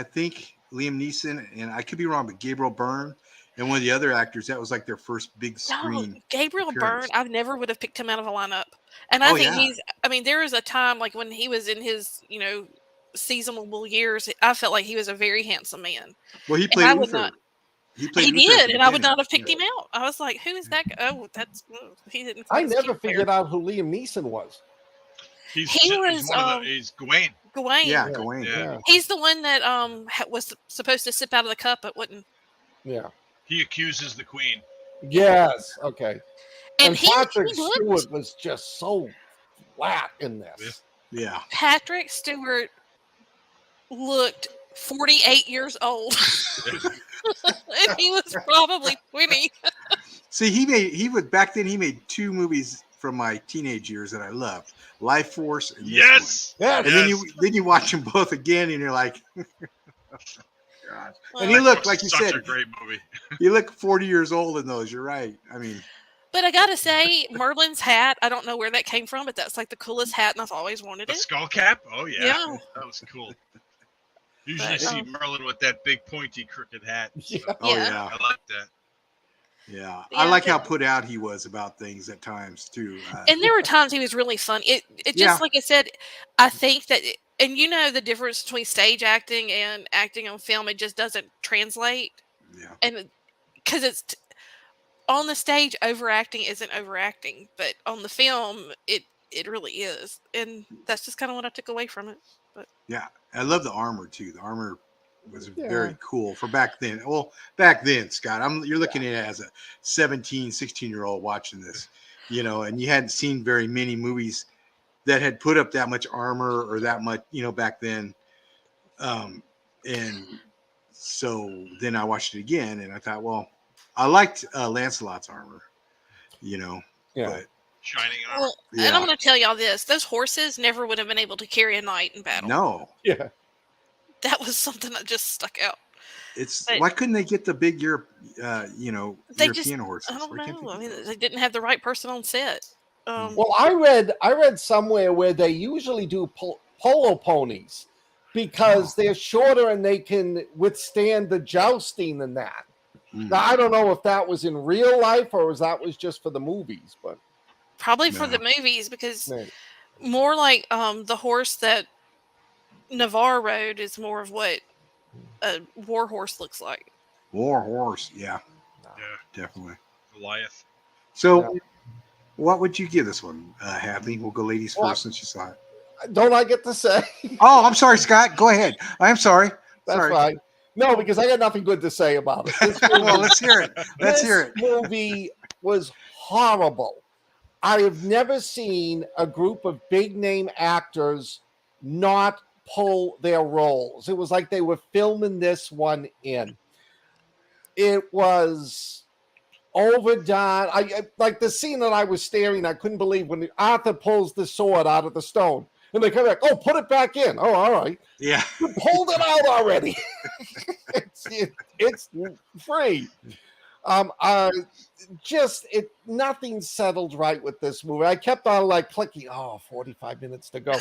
think Liam Neeson, and I could be wrong, but Gabriel Byrne and one of the other actors, that was like their first big screen. No, Gabriel Byrne, I never would have picked him out of a lineup. And I think there was a time like when he was in his, seasonable years, I felt like he was a very handsome man. Well, he played Uther. He did, and I would not have picked him out. I was like, who is that guy? Oh, he didn't. I never figured out who Liam Neeson was. He's He he's was one of the he's Gawain. Gawain. Yeah, Yeah. Gawain. Yeah. He's the one that was supposed to sip out of the cup but wouldn't. Yeah. He accuses the queen. Yes. Okay. And he Patrick looked, Stewart was just so flat in this. Yeah. Patrick Stewart looked 48 years old. And he was probably 20. See, back then he made 2 movies from my teenage years that I loved. Life Force and this Yes. Yeah. one. And then you watch them both again and you're like, God. Well, And he looked, like you Such said, a great movie. you look 40 years old in those. You're right. I mean, but I gotta say, Merlin's hat, I don't know where that came from, but that's like the coolest hat, and I've always wanted The it. skull cap? Oh yeah. Yeah. That was cool. Usually But, see Merlin with that big pointy crooked hat. So Yeah. oh Yeah. yeah. I like that. Yeah. Yeah, I like how but- put out he was about things at times too. And there were times he was really fun. It just, Yeah. like I said, I think that, and you know the difference between stage acting and acting on film, it just doesn't translate. Yeah. And because it's on the stage, overacting isn't overacting, but on the film, it really is. And that's just kind of what I took away from it. But Yeah. I love the armor too. The armor was Yeah. very cool for back then. Well, back then, Scott, you're looking at it as a 17, 16-year-old watching this, and you hadn't seen very many movies that had put up that much armor or that much, back then. And so then I watched it again and I thought, well, I liked Lancelot's armor, Yeah. but Shining armor. well, and yeah. I'm going to tell y'all this: those horses never would have been able to carry a knight in battle. No, Yeah. That was something that just stuck out. why But- couldn't they get the big They just, European horses? I don't Why can't know. I they mean, do they didn't have the right person on set. Well, I read somewhere where they usually do polo ponies because they're shorter and they can withstand the jousting and that. Mm. Now, I don't know if that was in real life or that was just for the movies, but Probably for No. the movies, because man, more like the horse that Navarre rode is more of what a war horse looks like. War horse? Yeah, Yeah. definitely. Goliath. So, what would you give this one, Hadley? We'll go ladies Well, first since you saw it. don't I get to say? Oh, I'm sorry, Scott. Go ahead. I'm sorry. That's Sorry. fine. No, because I got nothing good to say about it. This Well, let's hear it. Let's hear it. This movie was horrible. I have never seen a group of big name actors not pull their roles. It was like they were filming this one in. It was overdone. I like the scene that I was staring. I couldn't believe when Arthur pulls the sword out of the stone, and they come back. Oh, put it back in. Oh, all right. Yeah. You pulled it out already. it's free. Nothing settled right with this movie. I kept on like clicking. 45 minutes to go.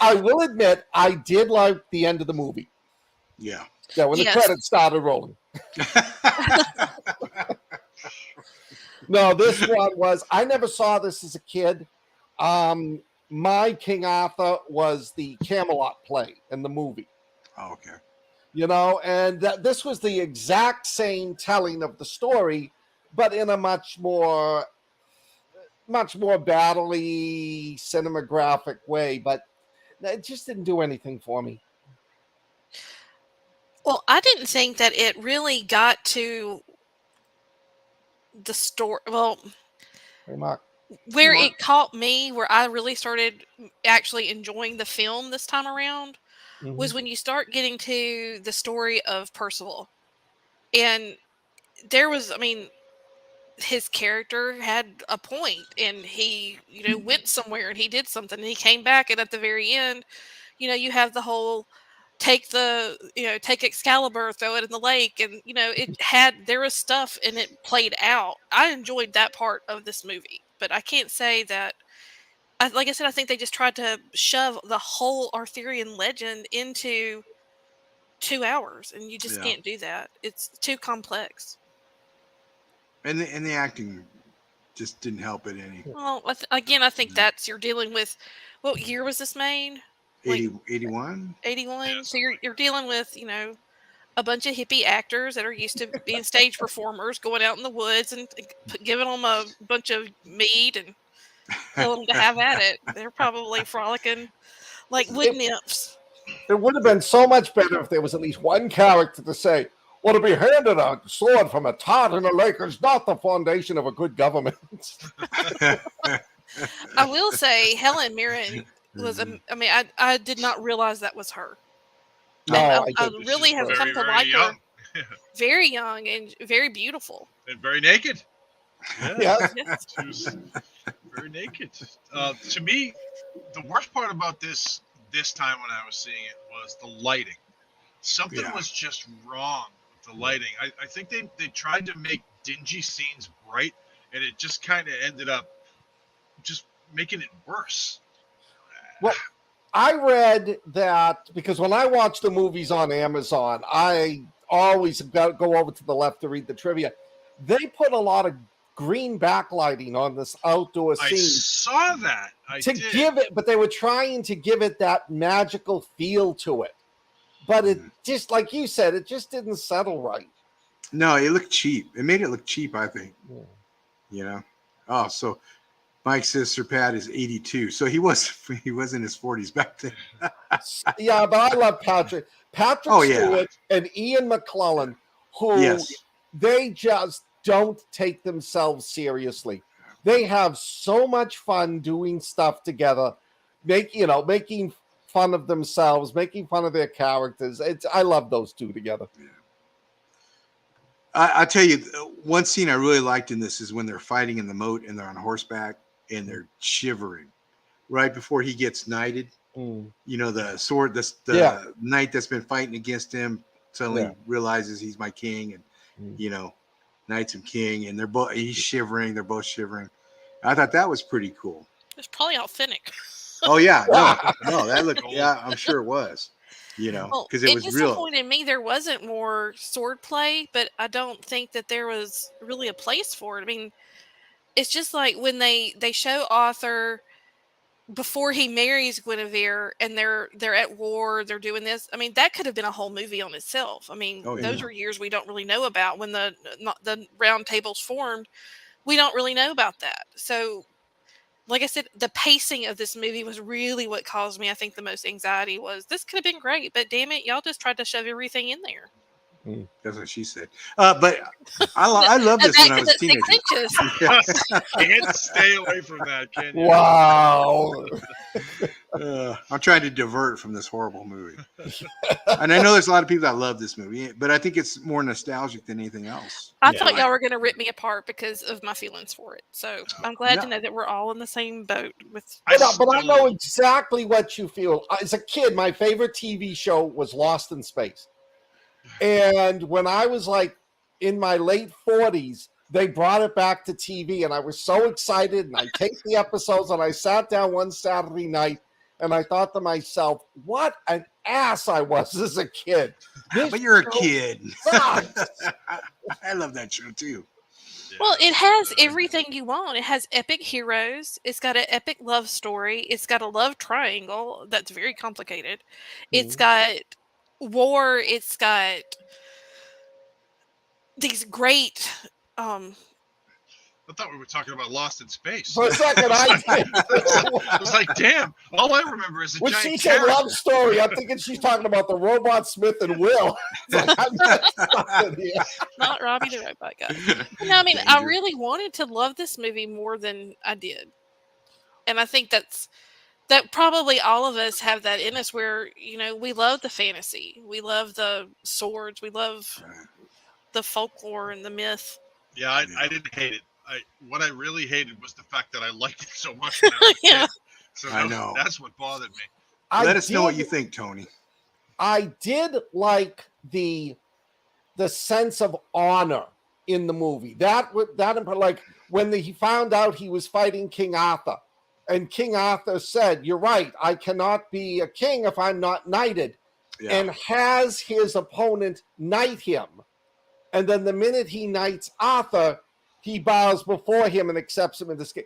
I will admit I did like the end of the movie. Yeah. Yeah, when the Yes. credits started rolling. No, this one was. I never saw this as a kid. My King Arthur was the Camelot play in the movie. Oh, okay. And this was the exact same telling of the story, but in a much more battle-y, cinematographic way. But it just didn't do anything for me. Well, I didn't think that it really got to the story. Well, Hey, Mark. where Mark. it caught me, where I really started actually enjoying the film this time around, was when you start getting to the story of Percival. And there was, his character had a point, and he, went somewhere and he did something and he came back. And at the very end, you have the whole take Excalibur, throw it in the lake. And, there was stuff and it played out. I enjoyed that part of this movie, but I can't say that. Like I said, I think they just tried to shove the whole Arthurian legend into 2 hours, and you just Yeah. can't do that. It's too complex. And the acting just didn't help it any. Well, I think that's, you're dealing with, what year was this made? 81? 81. Yeah, So you're dealing with, a bunch of hippie actors that are used to being stage performers, going out in the woods and giving them a bunch of meat and tell them to have at it. They're probably frolicking like wood nymphs. It would have been so much better if there was at least one character to say, well, to be handed a sword from a tot in a lake is not the foundation of a good government. I will say Helen Mirren was, I mean, I did not realize that was her. No, And I didn't. really have come to like her. Very young and very beautiful. And very naked. Yes. She was very naked. To me, the worst part about this time when I was seeing it was the lighting. Something was just wrong with the lighting. I think they tried to make dingy scenes bright, and it just kind of ended up just making it worse. Well, I read that because when I watch the movies on Amazon, I always go over to the left to read the trivia. They put a lot of green backlighting on this outdoor scene. I saw that. Give it, but they were trying to give it that magical feel to it. But it just, like you said, it just didn't settle right. No, it looked cheap. It made it look cheap, I think. Yeah. You know? Oh, so Mike says Sir Pat is 82. So he was in his 40s back then. Yeah, but I love Patrick. Stewart and Ian McClellan, who they just don't take themselves seriously. They have so much fun doing stuff together, making fun of themselves, making fun of their characters. I love those two together. Yeah. I tell you, one scene I really liked in this is when they're fighting in the moat and they're on horseback and they're shivering right before he gets knighted. You know, the sword, the knight that's been fighting against him suddenly realizes he's my king and, you know, knights him king, and he's shivering. They're both shivering. I thought that was pretty cool. It's probably authentic. Oh, yeah. No, that looked, I'm sure it was. You know, because it was real. It disappointed me there wasn't more sword play, but I don't think that there was really a place for it. I mean, it's just like when they show Arthur before he marries Guinevere and they're at war, they're doing this. I mean, that could have been a whole movie on itself. I mean, those are years we don't really know about when the round tables formed. We don't really know about that. So, like I said, the pacing of this movie was really what caused me, I think, the most anxiety. Was this could have been great, but damn it, y'all just tried to shove everything in there. That's what she said. But I love this when I was a teenager. Can't stay away from that, can you? Wow. I'm trying to divert from this horrible movie. And I know there's a lot of people that love this movie, but I think it's more nostalgic than anything else. I thought y'all were going to rip me apart because of my feelings for it. So I'm glad to know that we're all in the same boat. But I know exactly what you feel. As a kid, my favorite TV show was Lost in Space. And when I was like in my late 40s, they brought it back to TV, and I was so excited. And I taped the episodes, and I sat down one Saturday night, and I thought to myself, "What an ass I was as a kid!" But you're a kid. I love that show too. Well, it has everything you want. It has epic heroes. It's got an epic love story. It's got a love triangle that's very complicated. It's got war. It's got these great I thought we were talking about Lost in Space. For a second, I did. I was like, damn, all I remember is a when giant she said carrot. love story, I'm thinking she's talking about the robot Smith and Will. Like, not Robbie the Robot Guy. No, I mean, I really wanted to love this movie more than I did. And I think that probably all of us have that in us where, you know, we love the fantasy. We love the swords. We love the folklore and the myth. Yeah, I didn't hate it. What I really hated was the fact that I liked it so much when I was a kid. So I know. That's what bothered me. Let us know what you think, Tony. I did like the sense of honor in the movie. That like when he found out he was fighting King Arthur, and King Arthur said, "You're right. I cannot be a king if I'm not knighted," and has his opponent knight him. And then the minute he knights Arthur, he bows before him and accepts him in this game.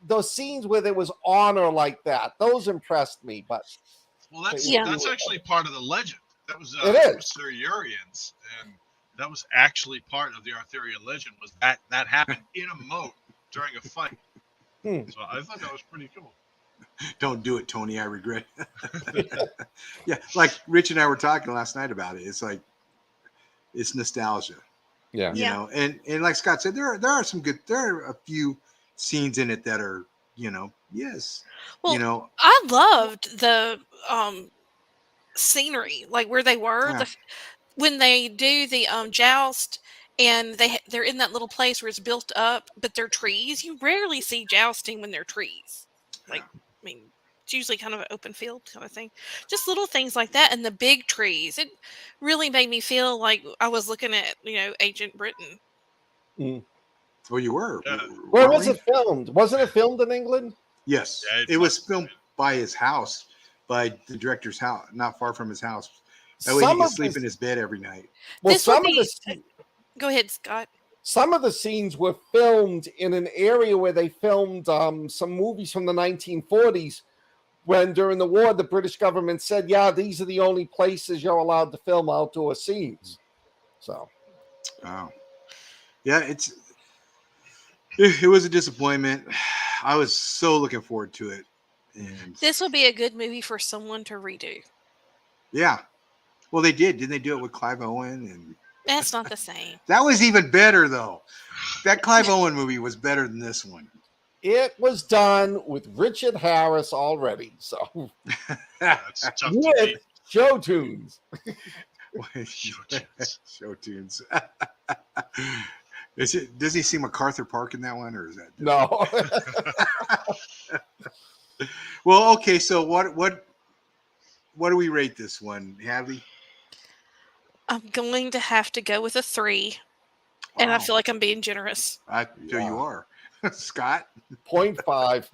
Those scenes where there was honor like that, those impressed me. But that's actually part of the legend. That was Sir Urian's, and that was actually part of the Arthurian legend. Was that happened in a moat during a fight? So I thought that was pretty cool. Don't do it, Tony. I regret it. Yeah, like Rich and I were talking last night about it. It's like it's nostalgia, Yeah. you know. And like Scott said, there are some good. There are a few scenes in it that are, yes, Well, I loved the scenery, like where they were Yeah. when they do the joust, and they're in that little place where it's built up, but they're trees. You rarely see jousting when they're trees. Like, I mean, it's usually kind of an open field kind of thing. Just little things like that, and the big trees. It really made me feel like I was looking at ancient Britain. Oh, you were. Yeah. Where was it filmed? Wasn't it filmed in England? Yes, Yeah, it was filmed by his house, by the director's house, not far from his house. That way he Some could of sleep the- in his bed every night. Well, This would be- Go ahead, Scott. some of the scenes were filmed in an area where they filmed some movies from the 1940s when during the war the British government said, yeah, these are the only places you're allowed to film outdoor scenes. So Wow. Yeah, it was a disappointment. I was so looking forward to it. And This would be a good movie for someone to redo. yeah. Well, they did. Didn't they do it with Clive Owen? And That's not the same. that was even better, though. That Clive Owen movie was better than this one. it was done with Richard Harris already. So That's tough to with beat. show tunes. Show tunes. Does he see MacArthur Park in that one, or is that No. Well, okay. So what do we rate this one, Hadley? I'm going to have to go with a 3, and I Wow. feel like I'm being generous. I feel you are, Scott. 0.5.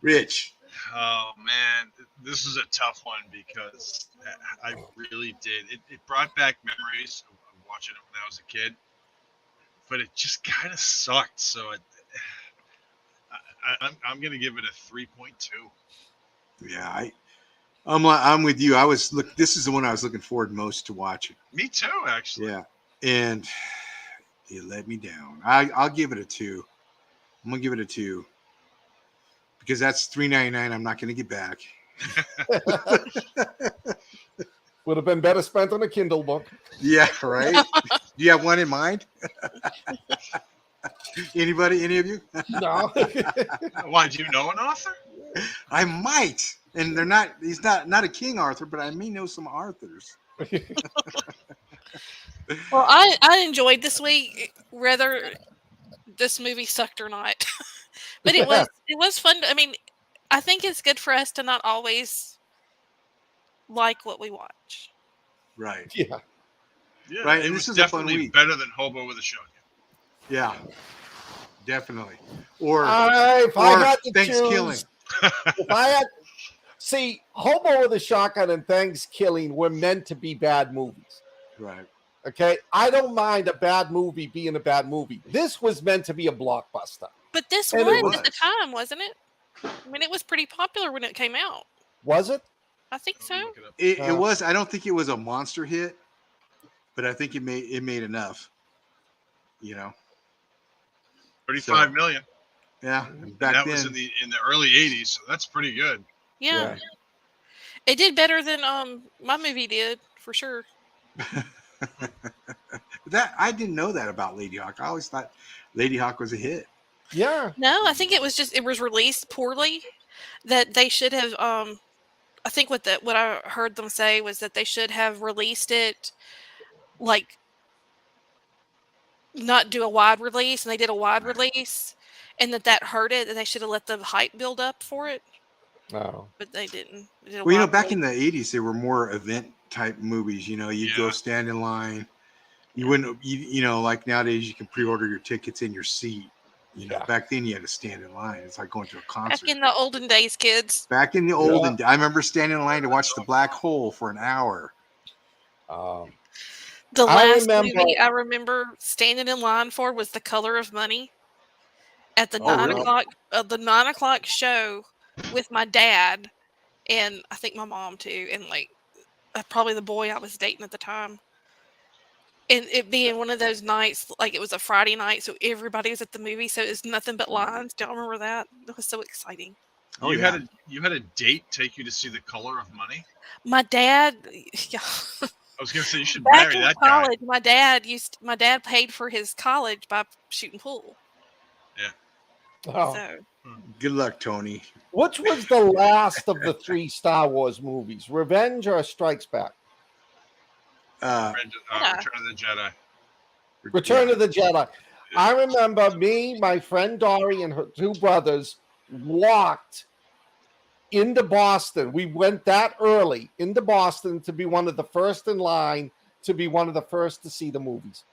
Rich. Oh man, this is a tough one because I really did. It brought back memories of watching it when I was a kid, but it just kind of sucked. So I'm gonna give it a 3.2. Yeah, I'm with you. This is the one I was looking forward most to watching. Me too, actually. Yeah, and it let me down. I'll give it a 2. I'm gonna give it a 2 because that's $3.99. I'm not gonna get back. Would have been better spent on a Kindle book. Yeah, right. Do you have one in mind? Anybody? Any of you? No. Why, do you know an author? I might, and they're not. He's not a King Arthur, but I may know some Arthurs. Well, I enjoyed this week, whether this movie sucked or not. But it was fun. I mean, I think it's good for us to not always like what we watch. Right. Yeah. Yeah, Right, it and was this is a fun definitely week. better than Hobo with a Shotgun. Yeah. Definitely. Or If I had to Thanksgiving. choose, if I had, see, Hobo with a Shotgun and Thanksgiving were meant to be bad movies. Right. Okay, I don't mind a bad movie being a bad movie. This was meant to be a blockbuster. But this And it was was. at the time, wasn't it? I mean, it was pretty popular when it came out. Was it? I think so. Look it up. It was. I don't think it was a monster hit, but I think it made enough. You know. 35 million. Yeah. And Back that then. was in the early 80s, so that's pretty good. Yeah. It did better than my movie did, for sure. That I didn't know that about Lady Hawk. I always thought Lady Hawk was a hit. Yeah. No, I think it was released poorly. That they should have I think what I heard them say was that they should have released it like not do a wide release, and they did a wide release, and that hurt it, and they should have let the hype build up for it, No. but they didn't. They did a Well, wide back release. in the 80s, there were more event type movies. You'd go Yeah. stand in line. You wouldn't, like nowadays, you can pre-order your tickets in your seat. Yeah. Back then you had to stand in line. It's like going to a concert. Back in the olden days, kids. Back in the olden days, I remember standing in line to watch The Black Hole for an hour. The I last remember- movie I remember standing in line for was The Color of Money at the Oh, 9 o'clock show with my dad and I think my mom too, and like probably the boy I was dating at the time. And it being one of those nights, like it was a Friday night, so everybody was at the movie, so it was nothing but lines. Do y'all remember that? It was so exciting. Oh, you yeah. had a date take you to see The Color of Money. My dad, yeah, I was gonna say you should back marry in that guy. college, my dad paid for his college by shooting pool. Oh. So Good luck, Tony. Which was the last of the 3 Star Wars movies, Revenge or Strikes Back? Return of the Jedi. Return of the Jedi. I remember me, my friend Dory, and her 2 brothers walked into Boston. We went that early into Boston to be one of the first in line, to be one of the first to see the movies.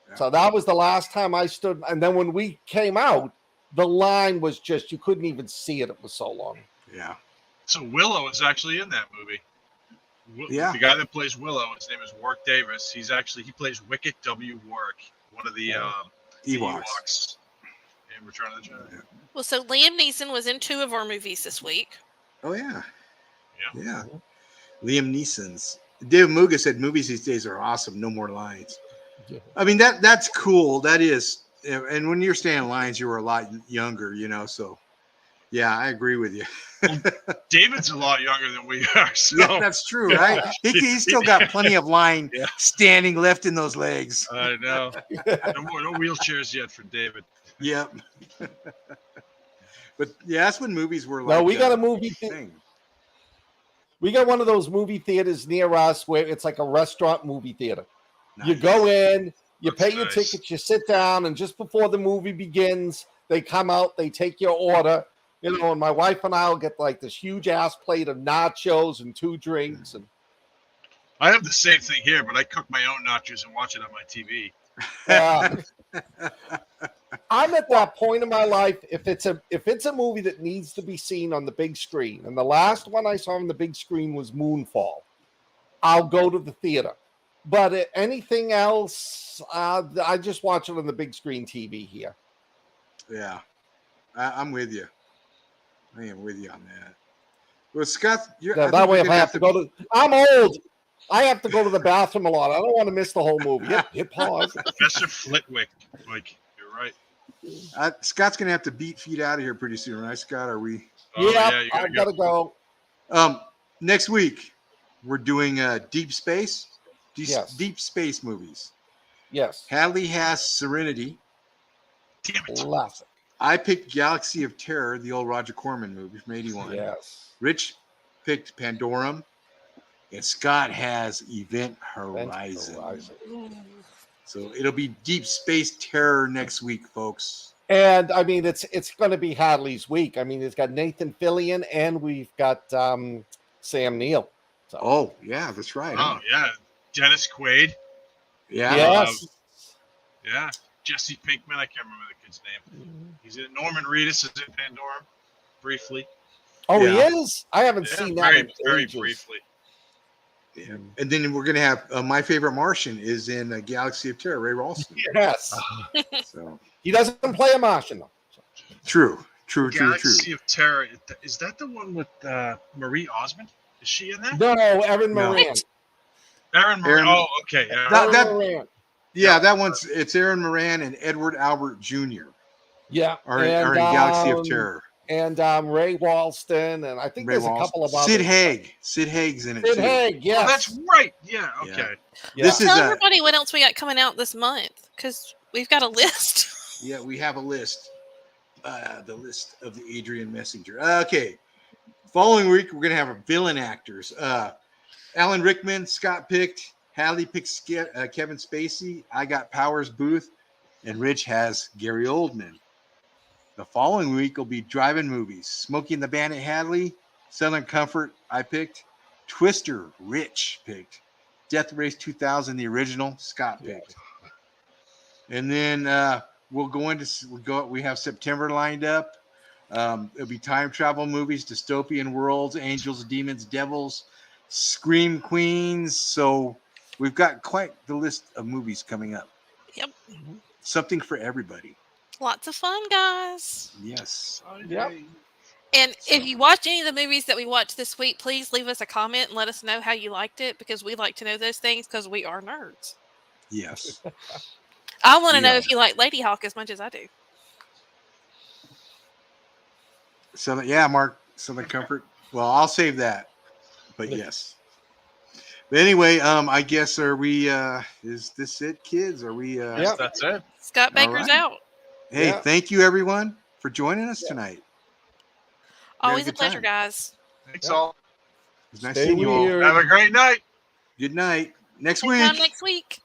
Yeah. So that was the last time I stood. And then when we came out, the line was just, you couldn't even see it. It was so long. Yeah. So Willow is actually in that movie. Yeah. The guy that plays Willow, his name is Warwick Davis. He plays Wicket W. Warwick, one of the Ewoks in Return of the Jedi. Yeah. well, so Liam Neeson was in 2 of our movies this week. Oh, yeah. Yeah. Yeah. Liam Neeson's. Dave Muga said movies these days are awesome. No more lines. Yeah. I mean, that's cool. That is. And when you're staying in lines, you were a lot younger, so yeah, I agree with you. David's a lot younger than we are. So. Yeah, that's true, right? He's still got plenty of line standing left in those legs. I know. No wheelchairs yet for David. Yep. But yeah, that's when movies were like. No, we got a movie thing. We got one of those movie theaters near us where it's like a restaurant movie theater. Nice. You go in, you That's pay your nice. tickets, you sit down, and just before the movie begins, they come out, they take your order, and my wife and I will get like this huge ass plate of nachos and 2 drinks. And I have the same thing here, but I cook my own nachos and watch it on my TV. I'm at that point in my life, if it's a movie that needs to be seen on the big screen, and the last one I saw on the big screen was Moonfall, I'll go to the theater. But anything else, I just watch it on the big screen TV here. Yeah, I'm with you. I am with you on that. Well, Scott, that way, if I have to go to, I'm old. I have to go to the bathroom a lot. I don't want to miss the whole movie. Hit pause. Professor Flitwick, like you're right. Scott's gonna have to beat feet out of here pretty soon, right, Scott? Are we? Oh, yeah, you I've got to go. Next week we're doing Deep Space. Yes. Deep Space movies. Yes. Hadley has Serenity. Damn it. Classic. I picked Galaxy of Terror, the old Roger Corman movie from '81. Yes. Rich picked Pandorum, and Scott has Event Horizon. So it'll be Deep Space Terror next week, folks. And I mean, it's going to be Hadley's week. I mean, it's got Nathan Fillion, and we've got Sam Neill. So. Oh yeah, that's right. Oh yeah, Dennis Quaid. Yeah. Yes. Yeah, Jesse Pinkman. I can't remember the kid's name. He's in Norman Reedus is in Pandorum, briefly. Oh, Yeah. He is. I haven't seen that in very ages. briefly. Yeah. And then we're gonna have My Favorite Martian is in Galaxy of Terror, Ray Ralston. Yes. So He doesn't play a Martian though. true. Galaxy of Terror. Is that the one with Marie Osmond? Is she in that? No, Erin No. Moran. Aaron Moran. Aaron- Oh, okay. Yeah. That- Erin Moran. Yeah, that one's it's Aaron Moran and Edward Albert Jr. Yeah. are in Galaxy of Terror. And Ray Walston, and I think Ray there's a Walston. couple of Sid others. Haig. Sid Haig's in it Sid too. Haig, yes. Oh, that's right. Yeah. Okay. Yeah. This is Tell a everybody what else we got coming out this month, because we've got a list. yeah. We have a list. The list of the Adrian Messenger. Okay. Following week we're gonna have a villain actors. Alan Rickman, Scott picked. Hadley picked Kevin Spacey. I got Powers Booth, and Rich has Gary Oldman. The following week will be drive-in movies. Smokey and the Bandit Hadley, Southern Comfort I picked, Twister Rich picked, Death Race 2000 the original Scott picked, and then we have September lined up. It'll be time travel movies, dystopian worlds, angels, demons, devils, scream queens. So we've got quite the list of movies coming up. Yep. Something for everybody. Lots of fun, guys. Yes. Yep. And if you watch any of the movies that we watched this week, please leave us a comment and let us know how you liked it, because we like to know those things because we are nerds. Yes. I want to We know are. if you like Lady Hawk as much as I do. Southern, yeah, Mark, Southern Comfort. Well, I'll save that. But yes. But anyway, I guess are we is this it, kids? Are we Yeah. That's it. Scott All Baker's right. out. Hey, Yeah. thank you everyone for joining us tonight. We had Always a good pleasure, time. guys. Thanks Yeah. all. It was nice Stay seeing you all. weird. Have a great night. Good night. Next Same time week. next week.